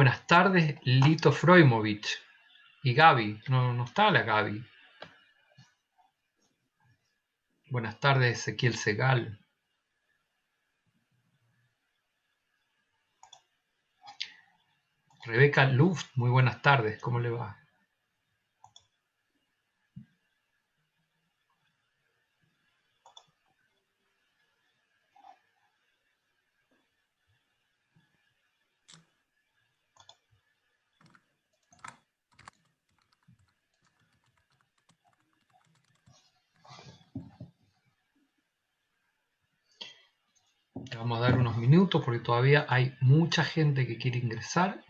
buenas tardes, Lito Froimovich. Y Gaby, no está la Gaby. Buenas tardes, Ezequiel Segal. Rebeca Luft, muy buenas tardes, ¿cómo le va? Le vamos a dar unos minutos porque todavía hay mucha gente que quiere ingresar.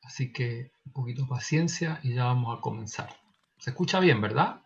Así que un poquito de paciencia y ya vamos a comenzar. ¿Se escucha bien, verdad?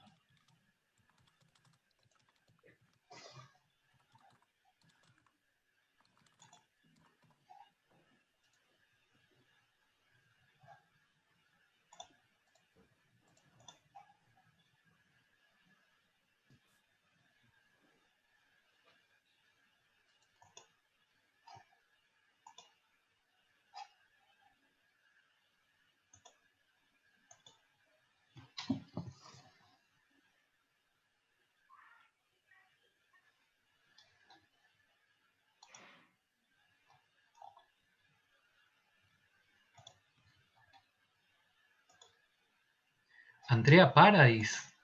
Andrea Paradis,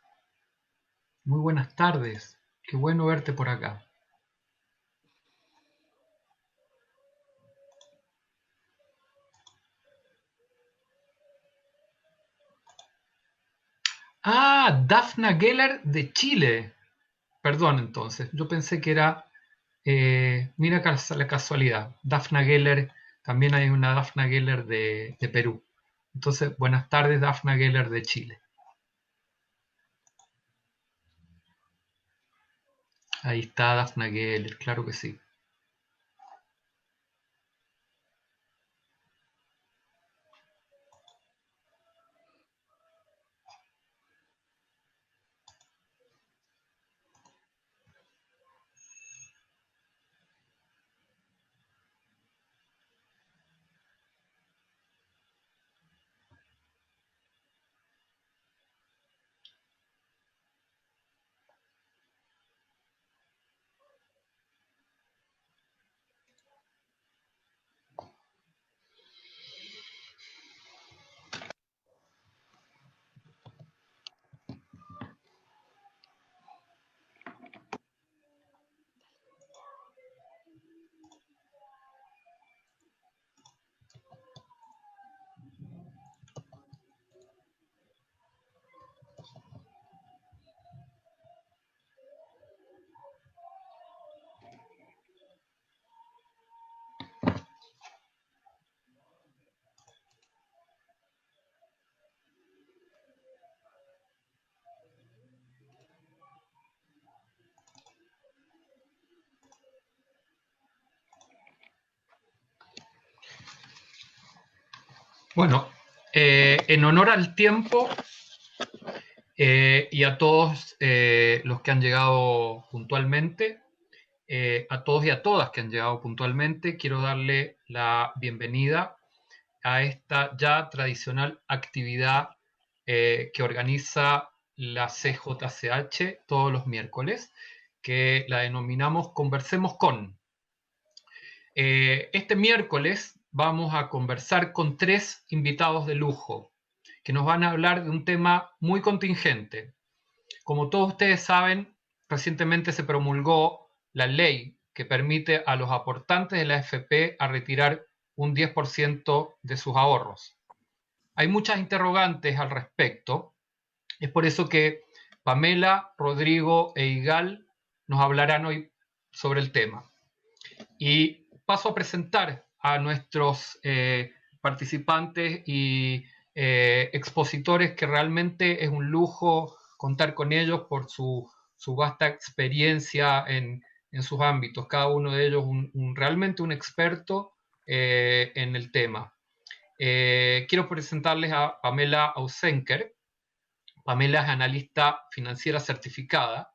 muy buenas tardes. Qué bueno verte por acá. Ah, Dafna Geller de Chile. Perdón, entonces, yo pensé que era, mira la casualidad, Dafna Geller, también hay una Dafna Geller de Perú. Entonces, buenas tardes, Dafna Geller de Chile. Ahí está Dafna Geller, claro que sí. Bueno, en honor al tiempo y a todos los que han llegado puntualmente, a todos y a todas que han llegado puntualmente, quiero darle la bienvenida a esta ya tradicional actividad que organiza la CJCH todos los miércoles, que la denominamos Conversemos con. Este miércoles vamos a conversar con 3 invitados de lujo que nos van a hablar de un tema muy contingente. Como todos ustedes saben, recientemente se promulgó la ley que permite a los aportantes de la AFP a retirar un 10% de sus ahorros. Hay muchas interrogantes al respecto. Es por eso que Pamela, Rodrigo e Igal nos hablarán hoy sobre el tema. Y paso a presentar a nuestros participantes y expositores, que realmente es un lujo contar con ellos por su vasta experiencia en sus ámbitos, cada uno de ellos realmente un experto en el tema. Quiero presentarles a Pamela Ausenker. Pamela es analista financiera certificada,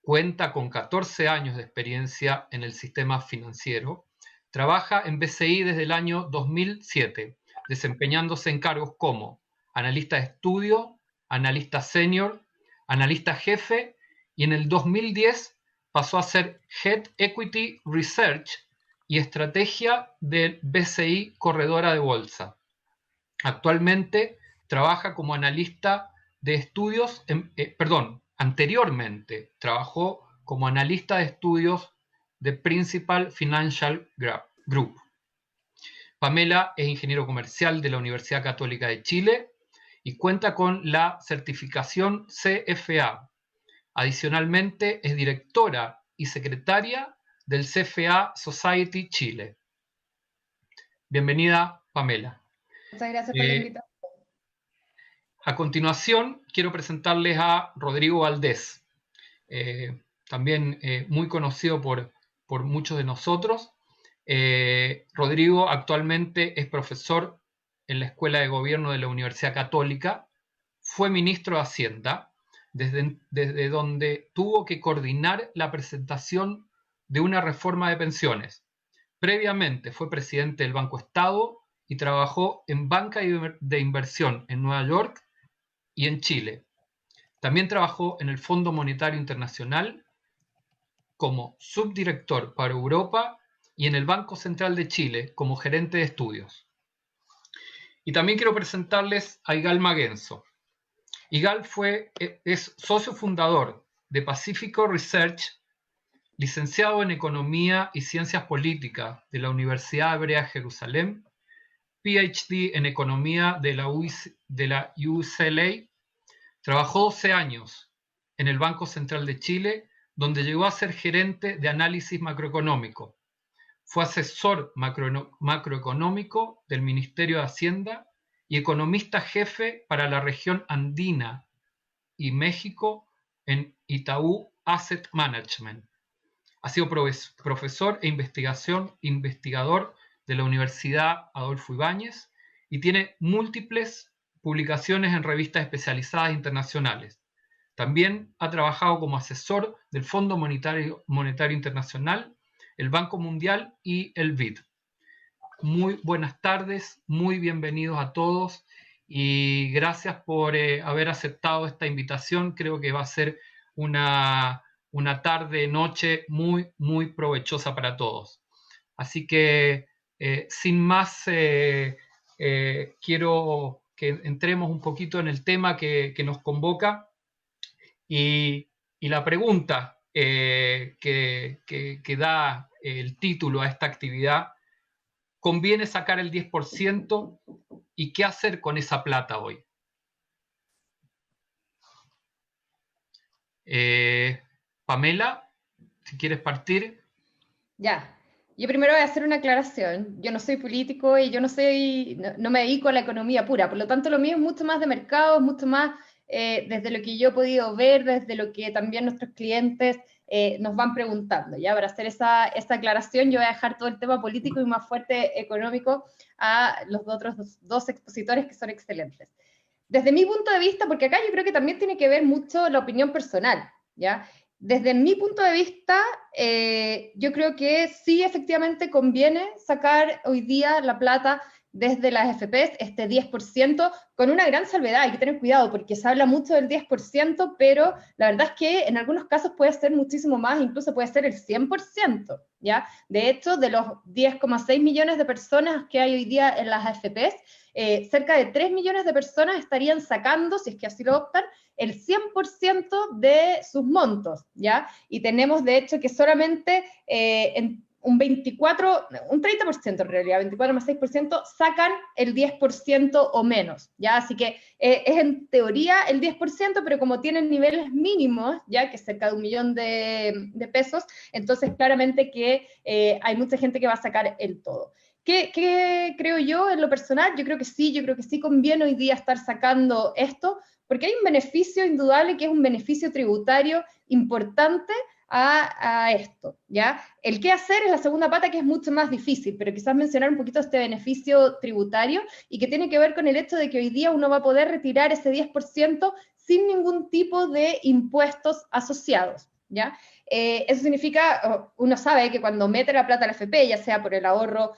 cuenta con 14 años de experiencia en el sistema financiero, Trabaja en BCI desde el año 2007, desempeñándose en cargos como analista de estudio, analista senior, analista jefe, y en el 2010 pasó a ser Head Equity Research y Estrategia del BCI Corredora de Bolsa. Actualmente trabaja como analista de estudios, anteriormente trabajó como analista de estudios de Principal Financial Group. Pamela es ingeniero comercial de la Universidad Católica de Chile y cuenta con la certificación CFA. Adicionalmente, es directora y secretaria del CFA Society Chile. Bienvenida, Pamela. Muchas gracias por la invitación. A continuación, quiero presentarles a Rodrigo Valdés, también muy conocido por muchos de nosotros. Rodrigo actualmente es profesor en la Escuela de Gobierno de la Universidad Católica, fue ministro de Hacienda, desde donde tuvo que coordinar la presentación de una reforma de pensiones. Previamente fue presidente del Banco Estado y trabajó en banca de inversión en Nueva York y en Chile. También trabajó en el Fondo Monetario Internacional como subdirector para Europa y en el Banco Central de Chile como gerente de estudios. Y también quiero presentarles a Igal Maguenzo. Igal es socio fundador de Pacífico Research, licenciado en Economía y Ciencias Políticas de la Universidad Hebrea Jerusalén, PhD en Economía de la UCLA. Trabajó 12 años en el Banco Central de Chile, donde llegó a ser gerente de análisis macroeconómico. Fue asesor macroeconómico del Ministerio de Hacienda y economista jefe para la región andina y México en Itaú Asset Management. Ha sido profesor e investigador de la Universidad Adolfo Ibáñez y tiene múltiples publicaciones en revistas especializadas internacionales. También ha trabajado como asesor del Fondo Monetario Internacional, el Banco Mundial y el BID. Muy buenas tardes, muy bienvenidos a todos y gracias por haber aceptado esta invitación. Creo que va a ser una tarde, noche muy, muy provechosa para todos. Así que, sin más, quiero que entremos un poquito en el tema que nos convoca y la pregunta que da el título a esta actividad: ¿conviene sacar el 10%? ¿Y qué hacer con esa plata hoy? Pamela, si quieres partir. Ya, yo primero voy a hacer una aclaración. Yo no soy político y yo no me dedico a la economía pura, por lo tanto lo mío es mucho más de mercado, mucho más desde lo que yo he podido ver, desde lo que también nuestros clientes nos van preguntando. Ya, para hacer esa aclaración yo voy a dejar todo el tema político y más fuerte económico a los otros dos expositores que son excelentes. Desde mi punto de vista, porque acá yo creo que también tiene que ver mucho la opinión personal, ¿ya? Desde mi punto de vista, yo creo que sí efectivamente conviene sacar hoy día la plata desde las FPs, este 10%, con una gran salvedad. Hay que tener cuidado porque se habla mucho del 10%, pero la verdad es que en algunos casos puede ser muchísimo más, incluso puede ser el 100%, ¿ya? De hecho, de los 10,6 millones de personas que hay hoy día en las AFPs, cerca de 3 millones de personas estarían sacando, si es que así lo optan, el 100% de sus montos, ¿ya? Y tenemos, de hecho, que solamente un 30% en realidad, 24 más 6%, sacan el 10% o menos, ¿ya? Así que es en teoría el 10%, pero como tienen niveles mínimos, ya que es cerca de 1 millón de pesos, entonces claramente que hay mucha gente que va a sacar el todo. ¿Qué creo yo en lo personal? Yo creo que sí conviene hoy día estar sacando esto, porque hay un beneficio indudable que es un beneficio tributario importante a esto, ¿ya? El qué hacer es la segunda pata, que es mucho más difícil, pero quizás mencionar un poquito este beneficio tributario y que tiene que ver con el hecho de que hoy día uno va a poder retirar ese 10% sin ningún tipo de impuestos asociados, ¿ya? Eso significa, uno sabe que cuando mete la plata al AFP, ya sea por el ahorro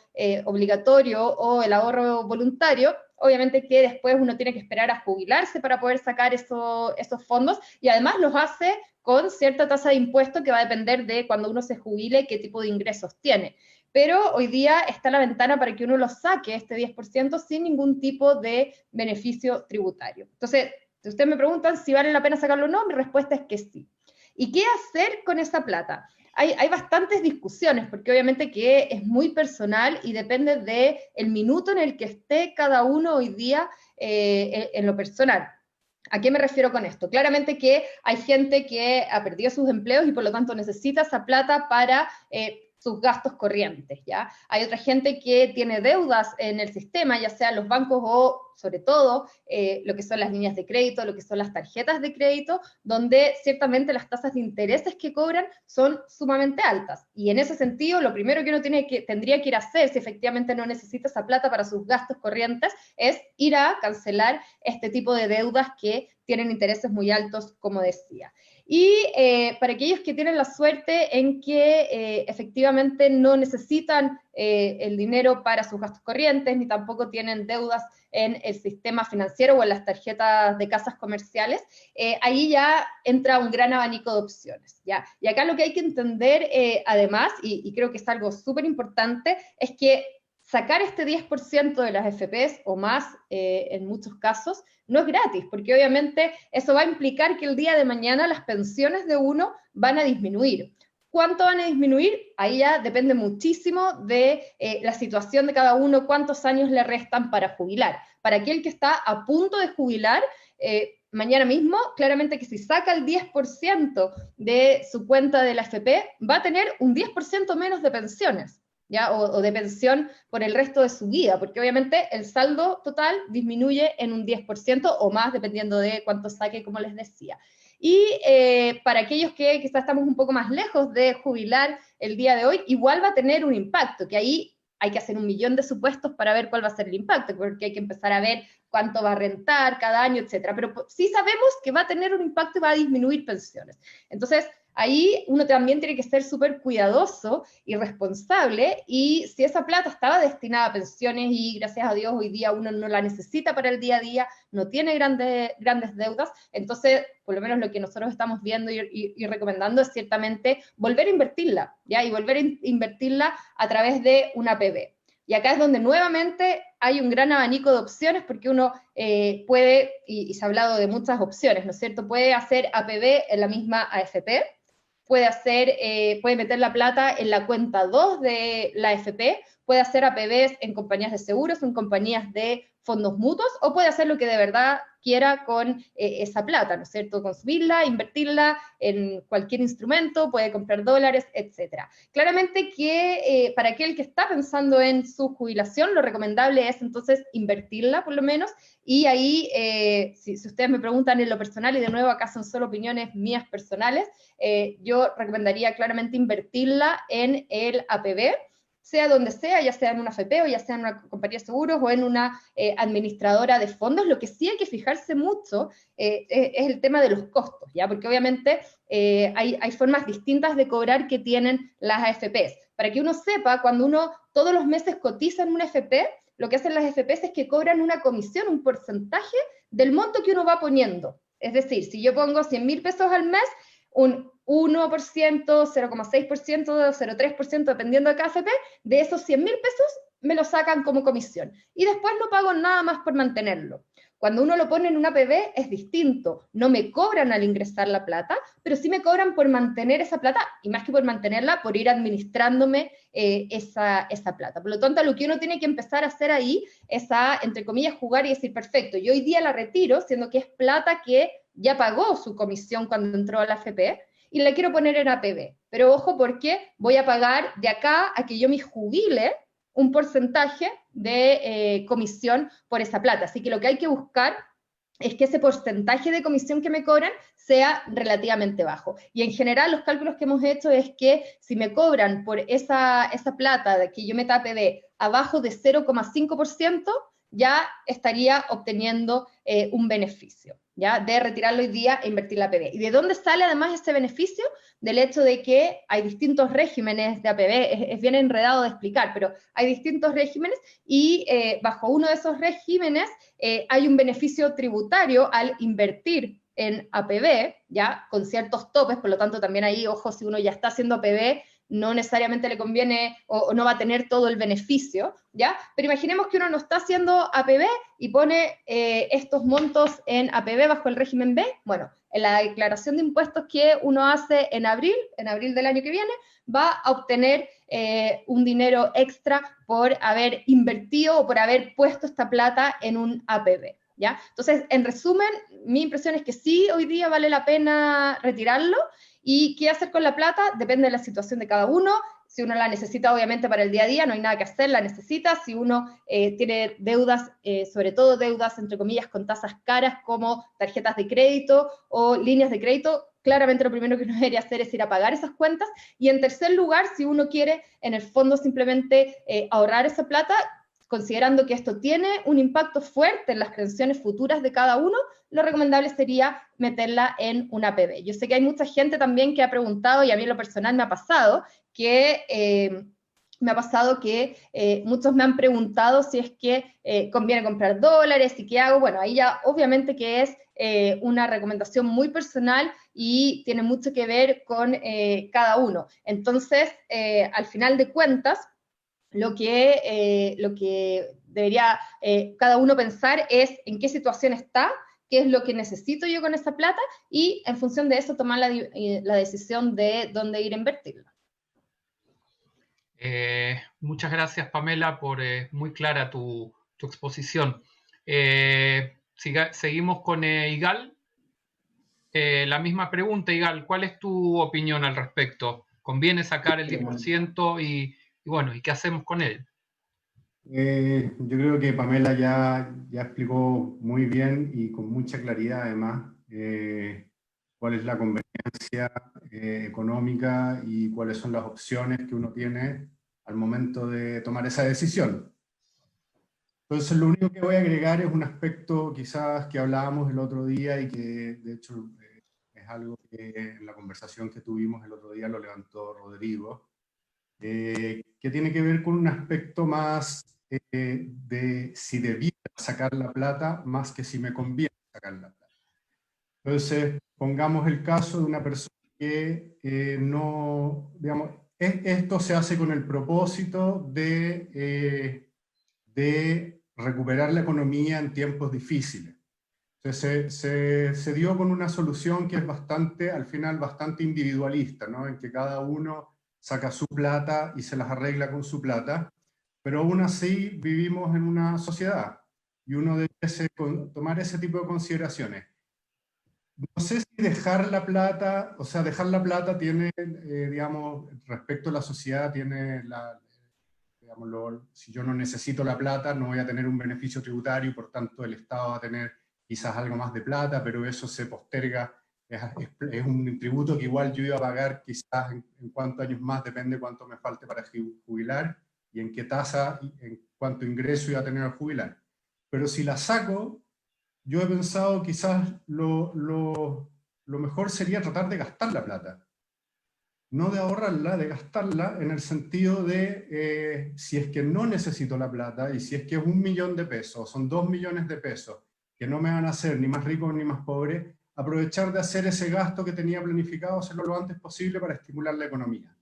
obligatorio o el ahorro voluntario, obviamente que después uno tiene que esperar a jubilarse para poder sacar esos fondos, y además los hace con cierta tasa de impuesto que va a depender de cuando uno se jubile, qué tipo de ingresos tiene. Pero hoy día está la ventana para que uno lo saque, este 10%, sin ningún tipo de beneficio tributario. Entonces, si ustedes me preguntan si vale la pena sacarlo o no, mi respuesta es que sí. ¿Y qué hacer con esa plata? Hay bastantes discusiones, porque obviamente que es muy personal y depende del minuto en el que esté cada uno hoy día en lo personal. ¿A qué me refiero con esto? Claramente que hay gente que ha perdido sus empleos y por lo tanto necesita esa plata para sus gastos corrientes, ¿ya? Hay otra gente que tiene deudas en el sistema, ya sea los bancos o, sobre todo, lo que son las líneas de crédito, lo que son las tarjetas de crédito, donde ciertamente las tasas de intereses que cobran son sumamente altas. Y en ese sentido, lo primero que uno tendría que ir a hacer, si efectivamente no necesita esa plata para sus gastos corrientes, es ir a cancelar este tipo de deudas que tienen intereses muy altos, como decía. Y para aquellos que tienen la suerte en que efectivamente no necesitan el dinero para sus gastos corrientes, ni tampoco tienen deudas en el sistema financiero o en las tarjetas de casas comerciales, ahí ya entra un gran abanico de opciones, ¿ya? Y acá lo que hay que entender, además, y creo que es algo súper importante, es que sacar este 10% de las FPs o más, en muchos casos, no es gratis, porque obviamente eso va a implicar que el día de mañana las pensiones de uno van a disminuir. ¿Cuánto van a disminuir? Ahí ya depende muchísimo de la situación de cada uno, cuántos años le restan para jubilar. Para aquel que está a punto de jubilar, mañana mismo, claramente que si saca el 10% de su cuenta de la AFP, va a tener un 10% menos de pensiones, ¿ya? O de pensión por el resto de su vida, porque obviamente el saldo total disminuye en un 10% o más, dependiendo de cuánto saque, como les decía. Y para aquellos que quizás estamos un poco más lejos de jubilar el día de hoy, igual va a tener un impacto, que ahí hay que hacer 1.000.000 de supuestos para ver cuál va a ser el impacto, porque hay que empezar a ver cuánto va a rentar cada año, etcétera. Pero sí sabemos que va a tener un impacto y va a disminuir pensiones. Entonces, ahí uno también tiene que ser súper cuidadoso y responsable, y si esa plata estaba destinada a pensiones y gracias a Dios hoy día uno no la necesita para el día a día, no tiene grandes deudas, entonces por lo menos lo que nosotros estamos viendo y recomendando es ciertamente volver a invertirla, ¿ya? Y volver a invertirla a través de una APB. Y acá es donde nuevamente hay un gran abanico de opciones, porque uno puede, y se ha hablado de muchas opciones, ¿no es cierto? Puede hacer APB en la misma AFP, puede meter la plata en la cuenta 2 de la AFP, puede hacer APBs en compañías de seguros, en compañías de fondos mutuos, o puede hacer lo que de verdad quiera con esa plata, ¿no es cierto? Consumirla, invertirla en cualquier instrumento, puede comprar dólares, etc. Claramente que para aquel que está pensando en su jubilación, lo recomendable es entonces invertirla por lo menos, y ahí, si ustedes me preguntan en lo personal, y de nuevo acá son solo opiniones mías personales, yo recomendaría claramente invertirla en el APB, sea donde sea, ya sea en una AFP o ya sea en una compañía de seguros o en una administradora de fondos. Lo que sí hay que fijarse mucho es el tema de los costos, ¿ya? Porque obviamente hay formas distintas de cobrar que tienen las AFPs. Para que uno sepa, cuando uno todos los meses cotiza en una AFP, lo que hacen las AFPs es que cobran una comisión, un porcentaje del monto que uno va poniendo. Es decir, si yo pongo 100.000 pesos al mes, un 1%, 0,6%, 0,3%, dependiendo de cada AFP, de esos 100.000 pesos me lo sacan como comisión. Y después no pago nada más por mantenerlo. Cuando uno lo pone en una APB es distinto. No me cobran al ingresar la plata, pero sí me cobran por mantener esa plata, y más que por mantenerla, por ir administrándome esa plata. Por lo tanto, lo que uno tiene que empezar a hacer ahí es a, entre comillas, jugar y decir, perfecto, yo hoy día la retiro, siendo que es plata que ya pagó su comisión cuando entró a la AFP, y la quiero poner en APB. Pero ojo, porque voy a pagar de acá a que yo me jubile un porcentaje de comisión por esa plata. Así que lo que hay que buscar es que ese porcentaje de comisión que me cobran sea relativamente bajo. Y en general los cálculos que hemos hecho es que si me cobran por esa plata de que yo meta APB abajo de 0,5%, ya estaría obteniendo un beneficio, ¿ya? De retirarlo hoy día e invertir la APB. ¿Y de dónde sale además ese beneficio? Del hecho de que hay distintos regímenes de APB, es bien enredado de explicar, pero hay distintos regímenes y bajo uno de esos regímenes hay un beneficio tributario al invertir en APB, ¿ya? Con ciertos topes, por lo tanto también ahí, ojo, si uno ya está haciendo APB, no necesariamente le conviene o no va a tener todo el beneficio, ¿ya? Pero imaginemos que uno no está haciendo APB y pone estos montos en APB bajo el régimen B. Bueno, en la declaración de impuestos que uno hace en abril del año que viene, va a obtener un dinero extra por haber invertido o por haber puesto esta plata en un APB, ¿ya? Entonces, en resumen, mi impresión es que sí, hoy día vale la pena retirarlo. ¿Y qué hacer con la plata? Depende de la situación de cada uno. Si uno la necesita, obviamente, para el día a día, no hay nada que hacer, la necesita. Si uno tiene deudas, sobre todo deudas, entre comillas, con tasas caras, como tarjetas de crédito o líneas de crédito, claramente lo primero que uno debería hacer es ir a pagar esas cuentas. Y en tercer lugar, si uno quiere, en el fondo, simplemente ahorrar esa plata, considerando que esto tiene un impacto fuerte en las pensiones futuras de cada uno, lo recomendable sería meterla en una APB. Yo sé que hay mucha gente también que ha preguntado, y a mí en lo personal me ha pasado, que muchos me han preguntado si es que conviene comprar dólares y qué hago. Bueno, ahí ya obviamente que es una recomendación muy personal y tiene mucho que ver con cada uno. Entonces, al final de cuentas, lo que debería cada uno pensar es en qué situación está, qué es lo que necesito yo con esa plata, y en función de eso tomar la decisión de dónde ir a invertirla. Muchas gracias, Pamela, por muy clara tu exposición. Seguimos con Igal. La misma pregunta, Igal, ¿cuál es tu opinión al respecto? ¿Conviene sacar el 10% y bueno, ¿y qué hacemos con él? Yo creo que Pamela ya explicó muy bien y con mucha claridad además cuál es la conveniencia económica y cuáles son las opciones que uno tiene al momento de tomar esa decisión. Entonces lo único que voy a agregar es un aspecto quizás que hablábamos el otro día y que de hecho es algo que en la conversación que tuvimos el otro día lo levantó Rodrigo, que tiene que ver con un aspecto más de si debiera sacar la plata más que si me conviene sacar la plata. Entonces, pongamos el caso de una persona que no, digamos, esto se hace con el propósito de recuperar la economía en tiempos difíciles. Entonces, se dio con una solución que es bastante, al final, bastante individualista, ¿no? En que cada uno saca su plata y se las arregla con su plata, pero aún así vivimos en una sociedad y uno debe tomar ese tipo de consideraciones. No sé si dejar la plata, o sea, dejar la plata tiene, digamos, respecto a la sociedad, tiene digamos, si yo no necesito la plata, no voy a tener un beneficio tributario, por tanto el Estado va a tener quizás algo más de plata, pero eso se posterga, es un tributo que igual yo iba a pagar quizás en cuántos años más, depende cuánto me falte para jubilar, y en qué tasa, en cuánto ingreso iba a tener al jubilar. Pero si la saco, yo he pensado quizás lo mejor sería tratar de gastar la plata. No de ahorrarla, de gastarla en el sentido de si es que no necesito la plata y si es que es 1.000.000 de pesos, son 2 millones de pesos, que no me van a hacer ni más rico ni más pobre, aprovechar de hacer ese gasto que tenía planificado, hacerlo lo antes posible para estimular la economía.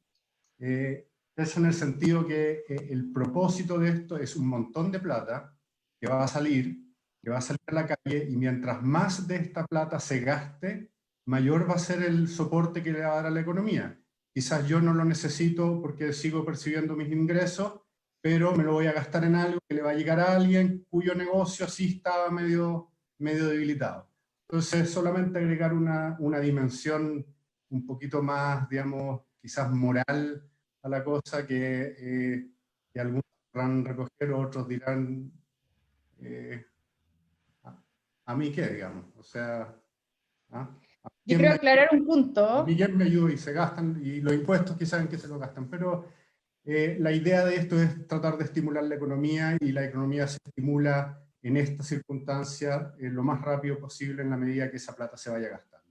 Eso en el sentido que el propósito de esto es un montón de plata que va a salir a la calle, y mientras más de esta plata se gaste, mayor va a ser el soporte que le va a dar a la economía. Quizás yo no lo necesito porque sigo percibiendo mis ingresos, pero me lo voy a gastar en algo que le va a llegar a alguien cuyo negocio así estaba medio debilitado. Entonces, solamente agregar una dimensión un poquito más, digamos, quizás moral a la cosa que algunos podrán recoger, otros dirán, ¿a mí qué, digamos? O sea, ¿ah? Yo creo aclarar un punto. A mí quién me ayuda y se gastan, y los impuestos quizás en qué se lo gastan, pero la idea de esto es tratar de estimular la economía, y la economía se estimula en esta circunstancia lo más rápido posible en la medida que esa plata se vaya gastando.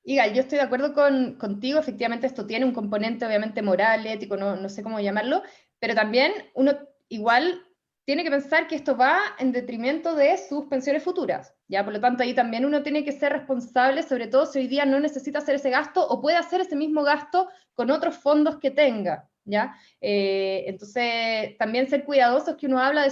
Igal, yo estoy de acuerdo contigo, efectivamente esto tiene un componente obviamente moral, ético, no sé cómo llamarlo, pero también uno igual tiene que pensar que esto va en detrimento de sus pensiones futuras, ¿ya? Por lo tanto, ahí también uno tiene que ser responsable, sobre todo si hoy día no necesita hacer ese gasto o puede hacer ese mismo gasto con otros fondos que tenga, ¿ya? Entonces, también ser cuidadosos que uno habla de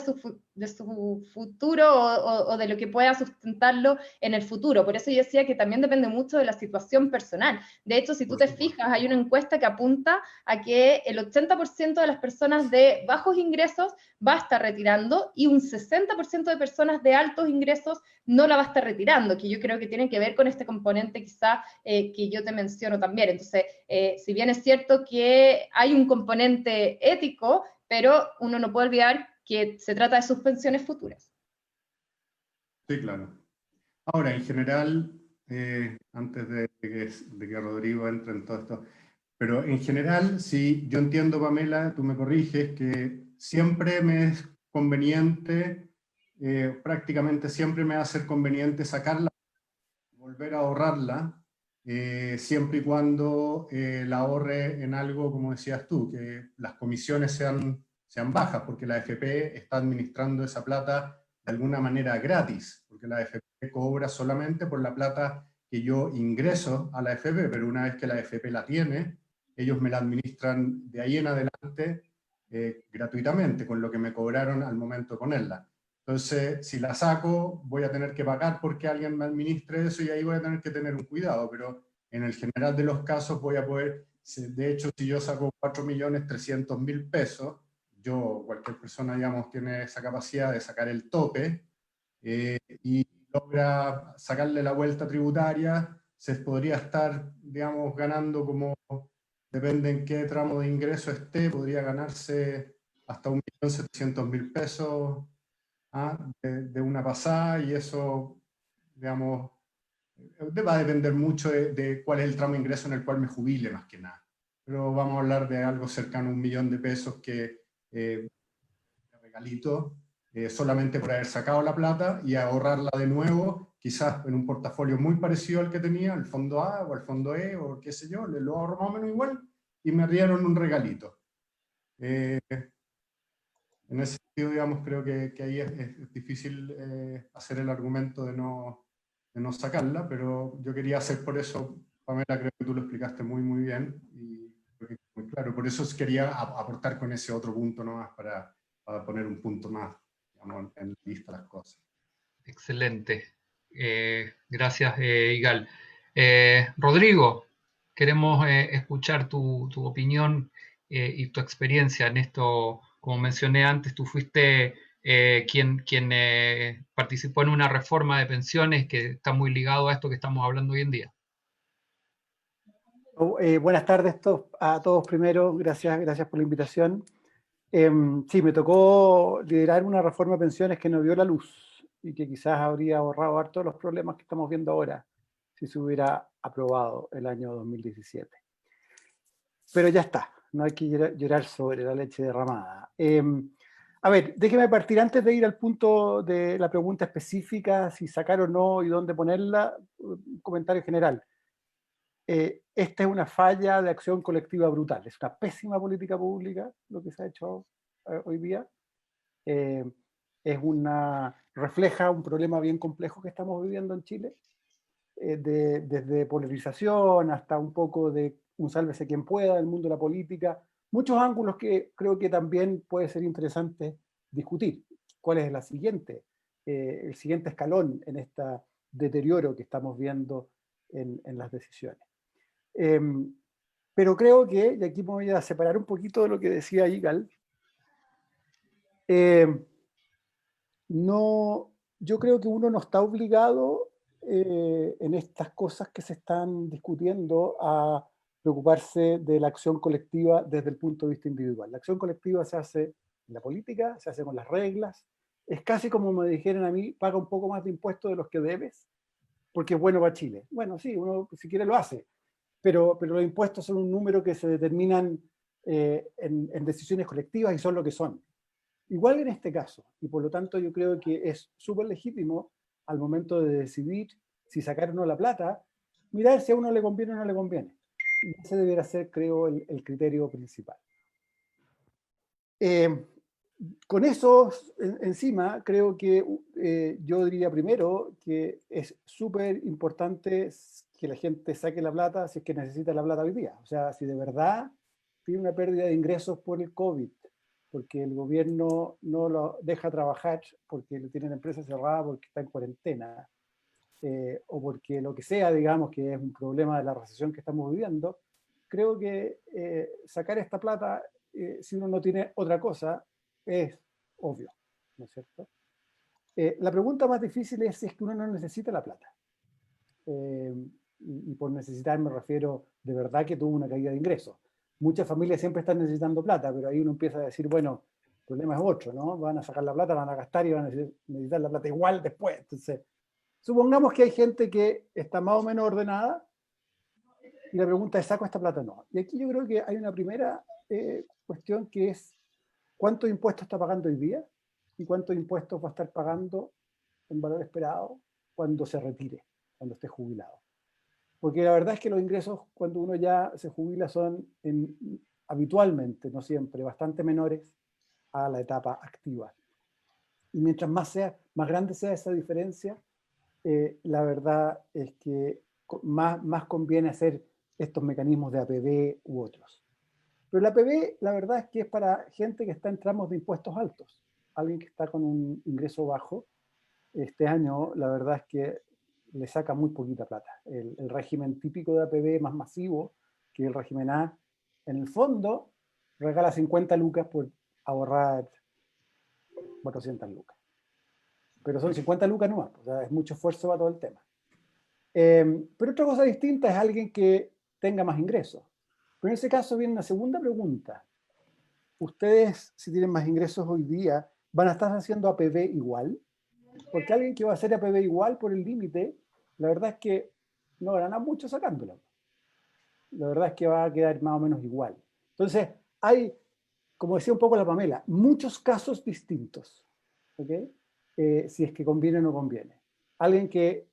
su futuro o de lo que pueda sustentarlo en el futuro. Por eso yo decía que también depende mucho de la situación personal. De hecho, si tú te fijas, hay una encuesta que apunta a que el 80% de las personas de bajos ingresos va a estar retirando y un 60% de personas de altos ingresos no la va a estar retirando, que yo creo que tiene que ver con este componente quizá que yo te menciono también. Entonces, si bien es cierto que hay un componente ético, pero uno no puede olvidar que se trata de sus pensiones futuras. Sí, claro. Ahora, en general, antes de que Rodrigo entre en todo esto, pero en general, sí, yo entiendo, Pamela, tú me corriges, que siempre me es conveniente, prácticamente siempre me va a ser conveniente sacarla, volver a ahorrarla, siempre y cuando la ahorre en algo, como decías tú, que las comisiones sean bajas, porque la AFP está administrando esa plata de alguna manera gratis, porque la AFP cobra solamente por la plata que yo ingreso a la AFP, pero una vez que la AFP la tiene, ellos me la administran de ahí en adelante gratuitamente, con lo que me cobraron al momento de ponerla. Entonces, si la saco, voy a tener que pagar porque alguien me administre eso y ahí voy a tener que tener un cuidado, pero en el general de los casos voy a poder, de hecho, si yo saco 4.300.000 pesos, cualquier persona, digamos, tiene esa capacidad de sacar el tope y logra sacarle la vuelta tributaria, se podría estar, digamos, ganando como, depende en qué tramo de ingreso esté, podría ganarse hasta 1.700.000 pesos de una pasada, y eso, digamos, va a depender mucho de cuál es el tramo de ingreso en el cual me jubile, más que nada. Pero vamos a hablar de algo cercano a 1.000.000 de pesos que regalito, solamente por haber sacado la plata y ahorrarla de nuevo, quizás en un portafolio muy parecido al que tenía, el fondo A o el fondo E o qué sé yo, lo ahorro más o menos igual y me dieron un regalito. En ese sentido, digamos, creo que ahí es difícil hacer el argumento de no sacarla, pero yo quería hacer por eso, Pamela, creo que tú lo explicaste muy, muy bien y creo que muy claro. Por eso quería aportar con ese otro punto nomás para poner un punto más, digamos, en lista las cosas. Excelente. Gracias, Igal. Rodrigo, queremos escuchar tu opinión y tu experiencia en esto. Como mencioné antes, tú fuiste quien participó en una reforma de pensiones que está muy ligado a esto que estamos hablando hoy en día. Buenas tardes a todos primero, gracias por la invitación. Sí, me tocó liderar una reforma de pensiones que no vio la luz y que quizás habría ahorrado harto los problemas que estamos viendo ahora si se hubiera aprobado el año 2017. Pero ya está, no hay que llorar sobre la leche derramada. A ver, déjeme partir antes de ir al punto de la pregunta específica, si sacar o no y dónde ponerla, un comentario general. Esta es una falla de acción colectiva brutal, es una pésima política pública lo que se ha hecho hoy día. Refleja un problema bien complejo que estamos viviendo en Chile, desde polarización hasta un poco de un sálvese quien pueda del mundo de la política, muchos ángulos que creo que también puede ser interesante discutir. ¿Cuál es el siguiente escalón en este deterioro que estamos viendo en las decisiones? Pero creo que, y aquí me voy a separar un poquito de lo que decía Igal, yo creo que uno no está obligado en estas cosas que se están discutiendo a preocuparse de la acción colectiva desde el punto de vista individual. La acción colectiva se hace en la política, se hace con las reglas. Es casi como me dijeran a mí, paga un poco más de impuestos de los que debes, porque es bueno para Chile. Bueno, sí, uno si quiere lo hace, pero los impuestos son un número que se determinan en decisiones colectivas y son lo que son. Igual en este caso, y por lo tanto yo creo que es súper legítimo al momento de decidir si sacar o no la plata, mirar si a uno le conviene o no le conviene. Y ese debería ser, creo, el criterio principal. Con eso encima, creo que yo diría primero que es súper importante que la gente saque la plata si es que necesita la plata hoy día. O sea, si de verdad tiene una pérdida de ingresos por el COVID, porque el gobierno no lo deja trabajar, porque tiene la empresa cerrada, porque está en cuarentena, o porque lo que sea, digamos, que es un problema de la recesión que estamos viviendo, creo que sacar esta plata, si uno no tiene otra cosa, es obvio, ¿no es cierto? La pregunta más difícil es si es que uno no necesita la plata. Y por necesitar me refiero de verdad que tuvo una caída de ingresos. Muchas familias siempre están necesitando plata, pero ahí uno empieza a decir, bueno, el problema es otro, ¿no? Van a sacar la plata, van a gastar y van a necesitar la plata igual después. Entonces, supongamos que hay gente que está más o menos ordenada y la pregunta es, ¿saco esta plata o no? Y aquí yo creo que hay una primera cuestión que es ¿cuántos impuestos está pagando hoy día? ¿Y cuántos impuestos va a estar pagando en valor esperado cuando se retire, cuando esté jubilado? Porque la verdad es que los ingresos cuando uno ya se jubila son habitualmente, no siempre, bastante menores a la etapa activa. Y mientras más grande sea esa diferencia, la verdad es que más conviene hacer estos mecanismos de APB u otros. Pero la APB, la verdad es que es para gente que está en tramos de impuestos altos. Alguien que está con un ingreso bajo, este año la verdad es que le saca muy poquita plata. El régimen típico de APB más masivo, que el régimen A, en el fondo regala 50 lucas por ahorrar 400 lucas. Pero son 50 lucas nomás, o sea, es mucho esfuerzo para todo el tema. Pero otra cosa distinta es alguien que tenga más ingresos. Pero en ese caso viene una segunda pregunta. ¿Ustedes, si tienen más ingresos hoy día, van a estar haciendo APB igual? Porque alguien que va a hacer APB igual por el límite, la verdad es que no gana mucho sacándolo. La verdad es que va a quedar más o menos igual. Entonces, hay, como decía un poco la Pamela, muchos casos distintos. ¿Okay? Si es que conviene o no conviene. Alguien que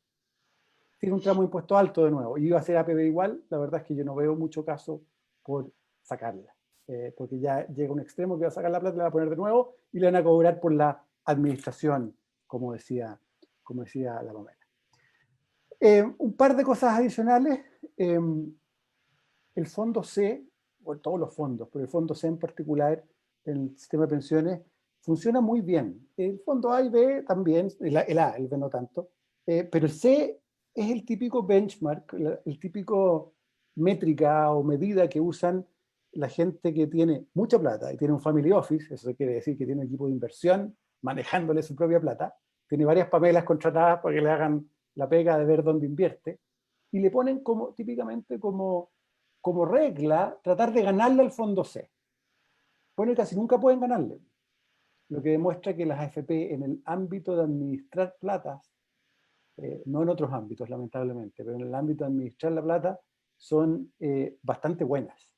tiene un tramo de impuesto alto de nuevo y va a hacer APB igual, la verdad es que yo no veo mucho caso por sacarla. Porque ya llega un extremo que va a sacar la plata, la va a poner de nuevo y le van a cobrar por la administración, como decía la Pamela. Un par de cosas adicionales. El fondo C, o todos los fondos, pero el fondo C en particular, en el sistema de pensiones, funciona muy bien. El fondo A y B también, el B no tanto, pero el C es el típico benchmark, el típico métrica o medida que usan la gente que tiene mucha plata y tiene un family office, eso quiere decir que tiene un equipo de inversión manejándole su propia plata, tiene varias Pamelas contratadas para que le hagan la pega de ver dónde invierte, y le ponen como, típicamente como regla tratar de ganarle al fondo C. Bueno, casi nunca pueden ganarle, lo que demuestra que las AFP en el ámbito de administrar platas, no en otros ámbitos lamentablemente, pero en el ámbito de administrar la plata, son bastante buenas.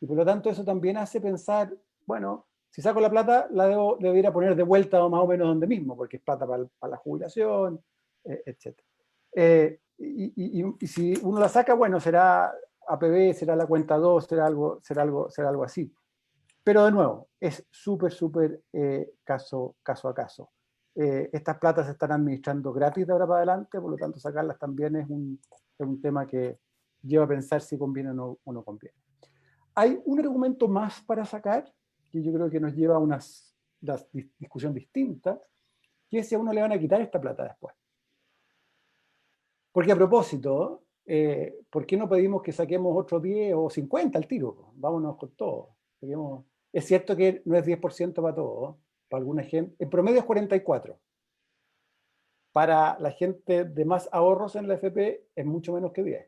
Y por lo tanto eso también hace pensar, bueno, si saco la plata, debería poner de vuelta más o menos donde mismo, porque es plata para la jubilación, etc. Y si uno la saca, bueno, será APB, será la cuenta 2, será algo así. Pero de nuevo, es súper caso a caso. Estas platas se están administrando gratis de ahora para adelante, por lo tanto sacarlas también es un tema que lleva a pensar si conviene o no conviene. Hay un argumento más para sacar, que yo creo que nos lleva a una discusión distinta, que es si a uno le van a quitar esta plata después. Porque a propósito, ¿por qué no pedimos que saquemos otros 10 o 50 al tiro? Vámonos con todo. Es cierto que no es 10% para todos, para alguna gente, en promedio es 44%. Para la gente de más ahorros en la FP es mucho menos que 10%.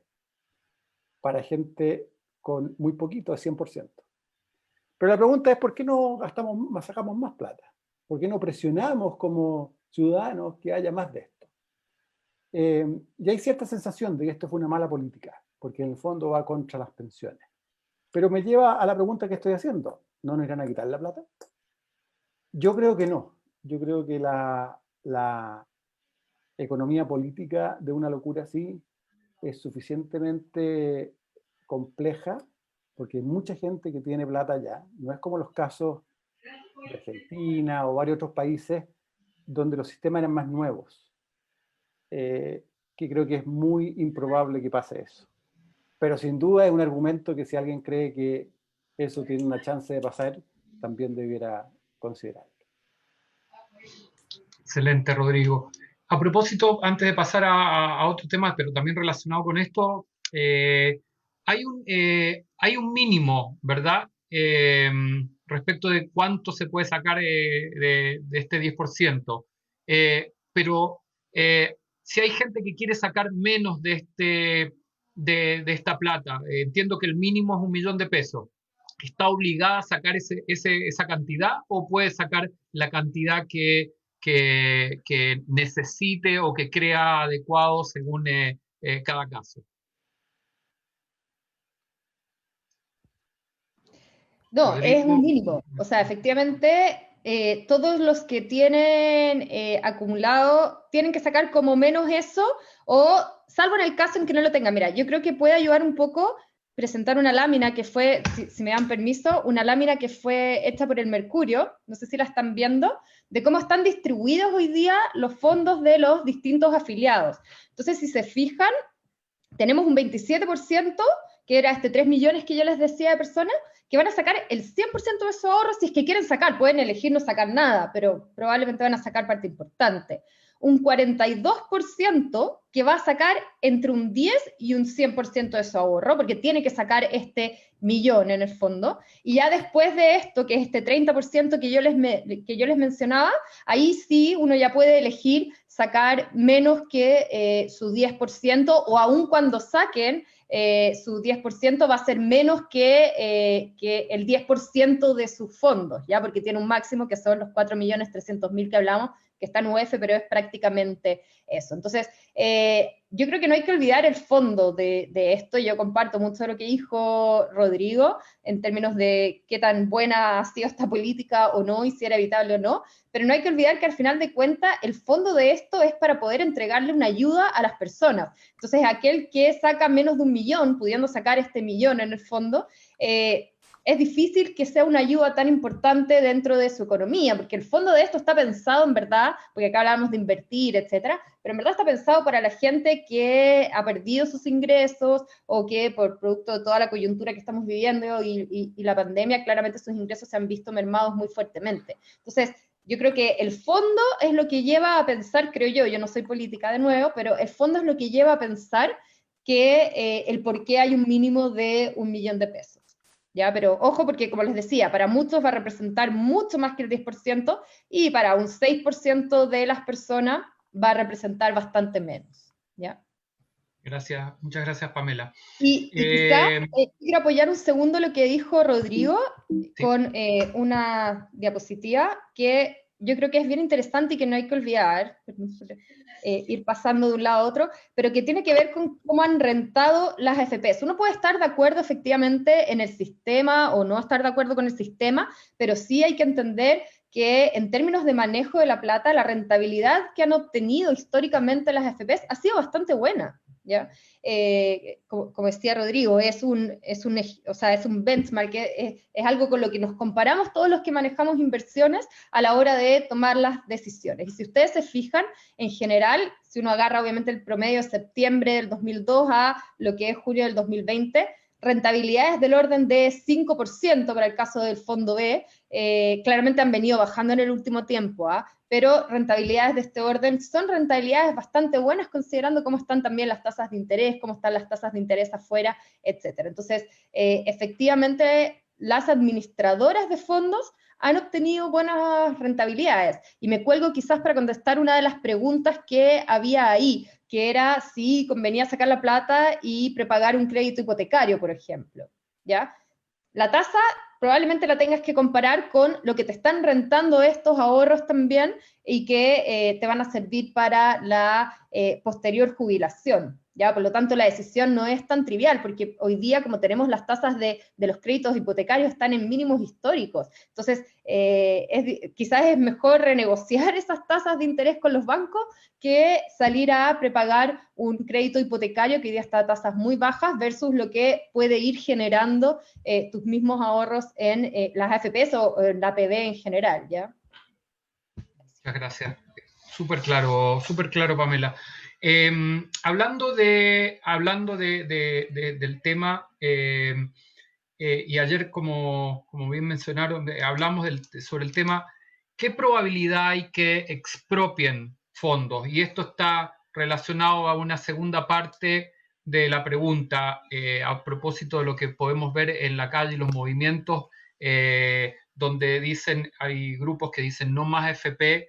Para gente con muy poquito es 100%. Pero la pregunta es, ¿por qué no sacamos más plata? ¿Por qué no presionamos como ciudadanos que haya más de esto? Y hay cierta sensación de que esto fue una mala política, porque en el fondo va contra las pensiones. Pero me lleva a la pregunta que estoy haciendo. ¿No nos irán a quitar la plata? Yo creo que no. Yo creo que la economía política de una locura así es suficientemente compleja, porque hay mucha gente que tiene plata ya. No es como los casos de Argentina o varios otros países donde los sistemas eran más nuevos, que creo que es muy improbable que pase eso. Pero sin duda es un argumento que si alguien cree que eso tiene una chance de pasar, también debiera considerarlo. Excelente, Rodrigo. A propósito, antes de pasar a otro tema, pero también relacionado con esto, hay un mínimo, ¿verdad? Respecto de cuánto se puede sacar de este 10%. Pero si hay gente que quiere sacar menos de esta plata, entiendo que el mínimo es 1.000.000 de pesos. ¿Está obligada a sacar esa cantidad o puede sacar la cantidad que necesite o que crea adecuado según cada caso? No, es un Rodrigo. mínimo. O sea, efectivamente, todos los que tienen acumulado tienen que sacar como menos eso, o salvo en el caso en que no lo tengan. Mira, yo creo que puede ayudar un poco presentar una lámina que fue, si me dan permiso, una lámina que fue hecha por el Mercurio, no sé si la están viendo, de cómo están distribuidos hoy día los fondos de los distintos afiliados. Entonces, si se fijan, tenemos un 27%, que era 3 millones que yo les decía de personas, que van a sacar el 100% de su ahorro si es que quieren sacar. Pueden elegir no sacar nada, pero probablemente van a sacar parte importante. Un 42% que va a sacar entre un 10 y un 100% de su ahorro, porque tiene que sacar este millón en el fondo. Y ya después de esto, que es este 30% que yo les mencionaba, ahí sí uno ya puede elegir sacar menos que su 10%, o aun cuando saquen su 10% va a ser menos que el 10% de sus fondos, ¿ya? Porque tiene un máximo que son los 4.300.000 que hablamos, que está en UF, pero es prácticamente eso. Entonces, yo creo que no hay que olvidar el fondo de esto. Yo comparto mucho de lo que dijo Rodrigo en términos de qué tan buena ha sido esta política o no, y si era evitable o no, pero no hay que olvidar que al final de cuentas el fondo de esto es para poder entregarle una ayuda a las personas. Entonces, aquel que saca menos de 1.000.000, pudiendo sacar este millón en el fondo, es difícil que sea una ayuda tan importante dentro de su economía, porque el fondo de esto está pensado en verdad, porque acá hablamos de invertir, etcétera, pero en verdad está pensado para la gente que ha perdido sus ingresos o que por producto de toda la coyuntura que estamos viviendo y la pandemia, claramente sus ingresos se han visto mermados muy fuertemente. Entonces, yo creo que el fondo es lo que lleva a pensar, creo yo no soy política de nuevo, pero el fondo es lo que lleva a pensar que el por qué hay un mínimo de 1.000.000 de pesos. ¿Ya? Pero ojo, porque como les decía, para muchos va a representar mucho más que el 10%, y para un 6% de las personas va a representar bastante menos. ¿Ya? Gracias, muchas gracias, Pamela. Y quizás quiero apoyar un segundo lo que dijo Rodrigo con una diapositiva que yo creo que es bien interesante y que no hay que olvidar, ir pasando de un lado a otro, pero que tiene que ver con cómo han rentado las AFPs. Uno puede estar de acuerdo efectivamente en el sistema o no estar de acuerdo con el sistema, pero sí hay que entender que en términos de manejo de la plata, la rentabilidad que han obtenido históricamente las AFPs ha sido bastante buena. ¿Ya? Como decía Rodrigo, es un benchmark, es algo con lo que nos comparamos todos los que manejamos inversiones a la hora de tomar las decisiones. Y si ustedes se fijan, en general, si uno agarra obviamente el promedio de septiembre del 2002 a lo que es julio del 2020, rentabilidades del orden de 5% para el caso del fondo B, claramente han venido bajando en el último tiempo, pero rentabilidades de este orden son rentabilidades bastante buenas considerando cómo están también las tasas de interés, cómo están las tasas de interés afuera, etc. Entonces, efectivamente, las administradoras de fondos han obtenido buenas rentabilidades. Y me cuelgo quizás para contestar una de las preguntas que había ahí, que era si convenía sacar la plata y prepagar un crédito hipotecario, por ejemplo, ¿ya? La tasa probablemente la tengas que comparar con lo que te están rentando estos ahorros también y que te van a servir para la posterior jubilación, ¿ya? Por lo tanto, la decisión no es tan trivial, porque hoy día, como tenemos las tasas de los créditos hipotecarios, están en mínimos históricos. Entonces, quizás es mejor renegociar esas tasas de interés con los bancos que salir a prepagar un crédito hipotecario que hoy día está a tasas muy bajas versus lo que puede ir generando tus mismos ahorros en las AFPs o en la APB en general, ¿ya? Muchas gracias. Súper claro, Pamela. Hablando del tema, y ayer, como bien mencionaron, hablamos sobre el tema, ¿qué probabilidad hay que expropien fondos? Y esto está relacionado a una segunda parte de la pregunta, a propósito de lo que podemos ver en la calle y los movimientos, donde hay grupos que dicen no más FP,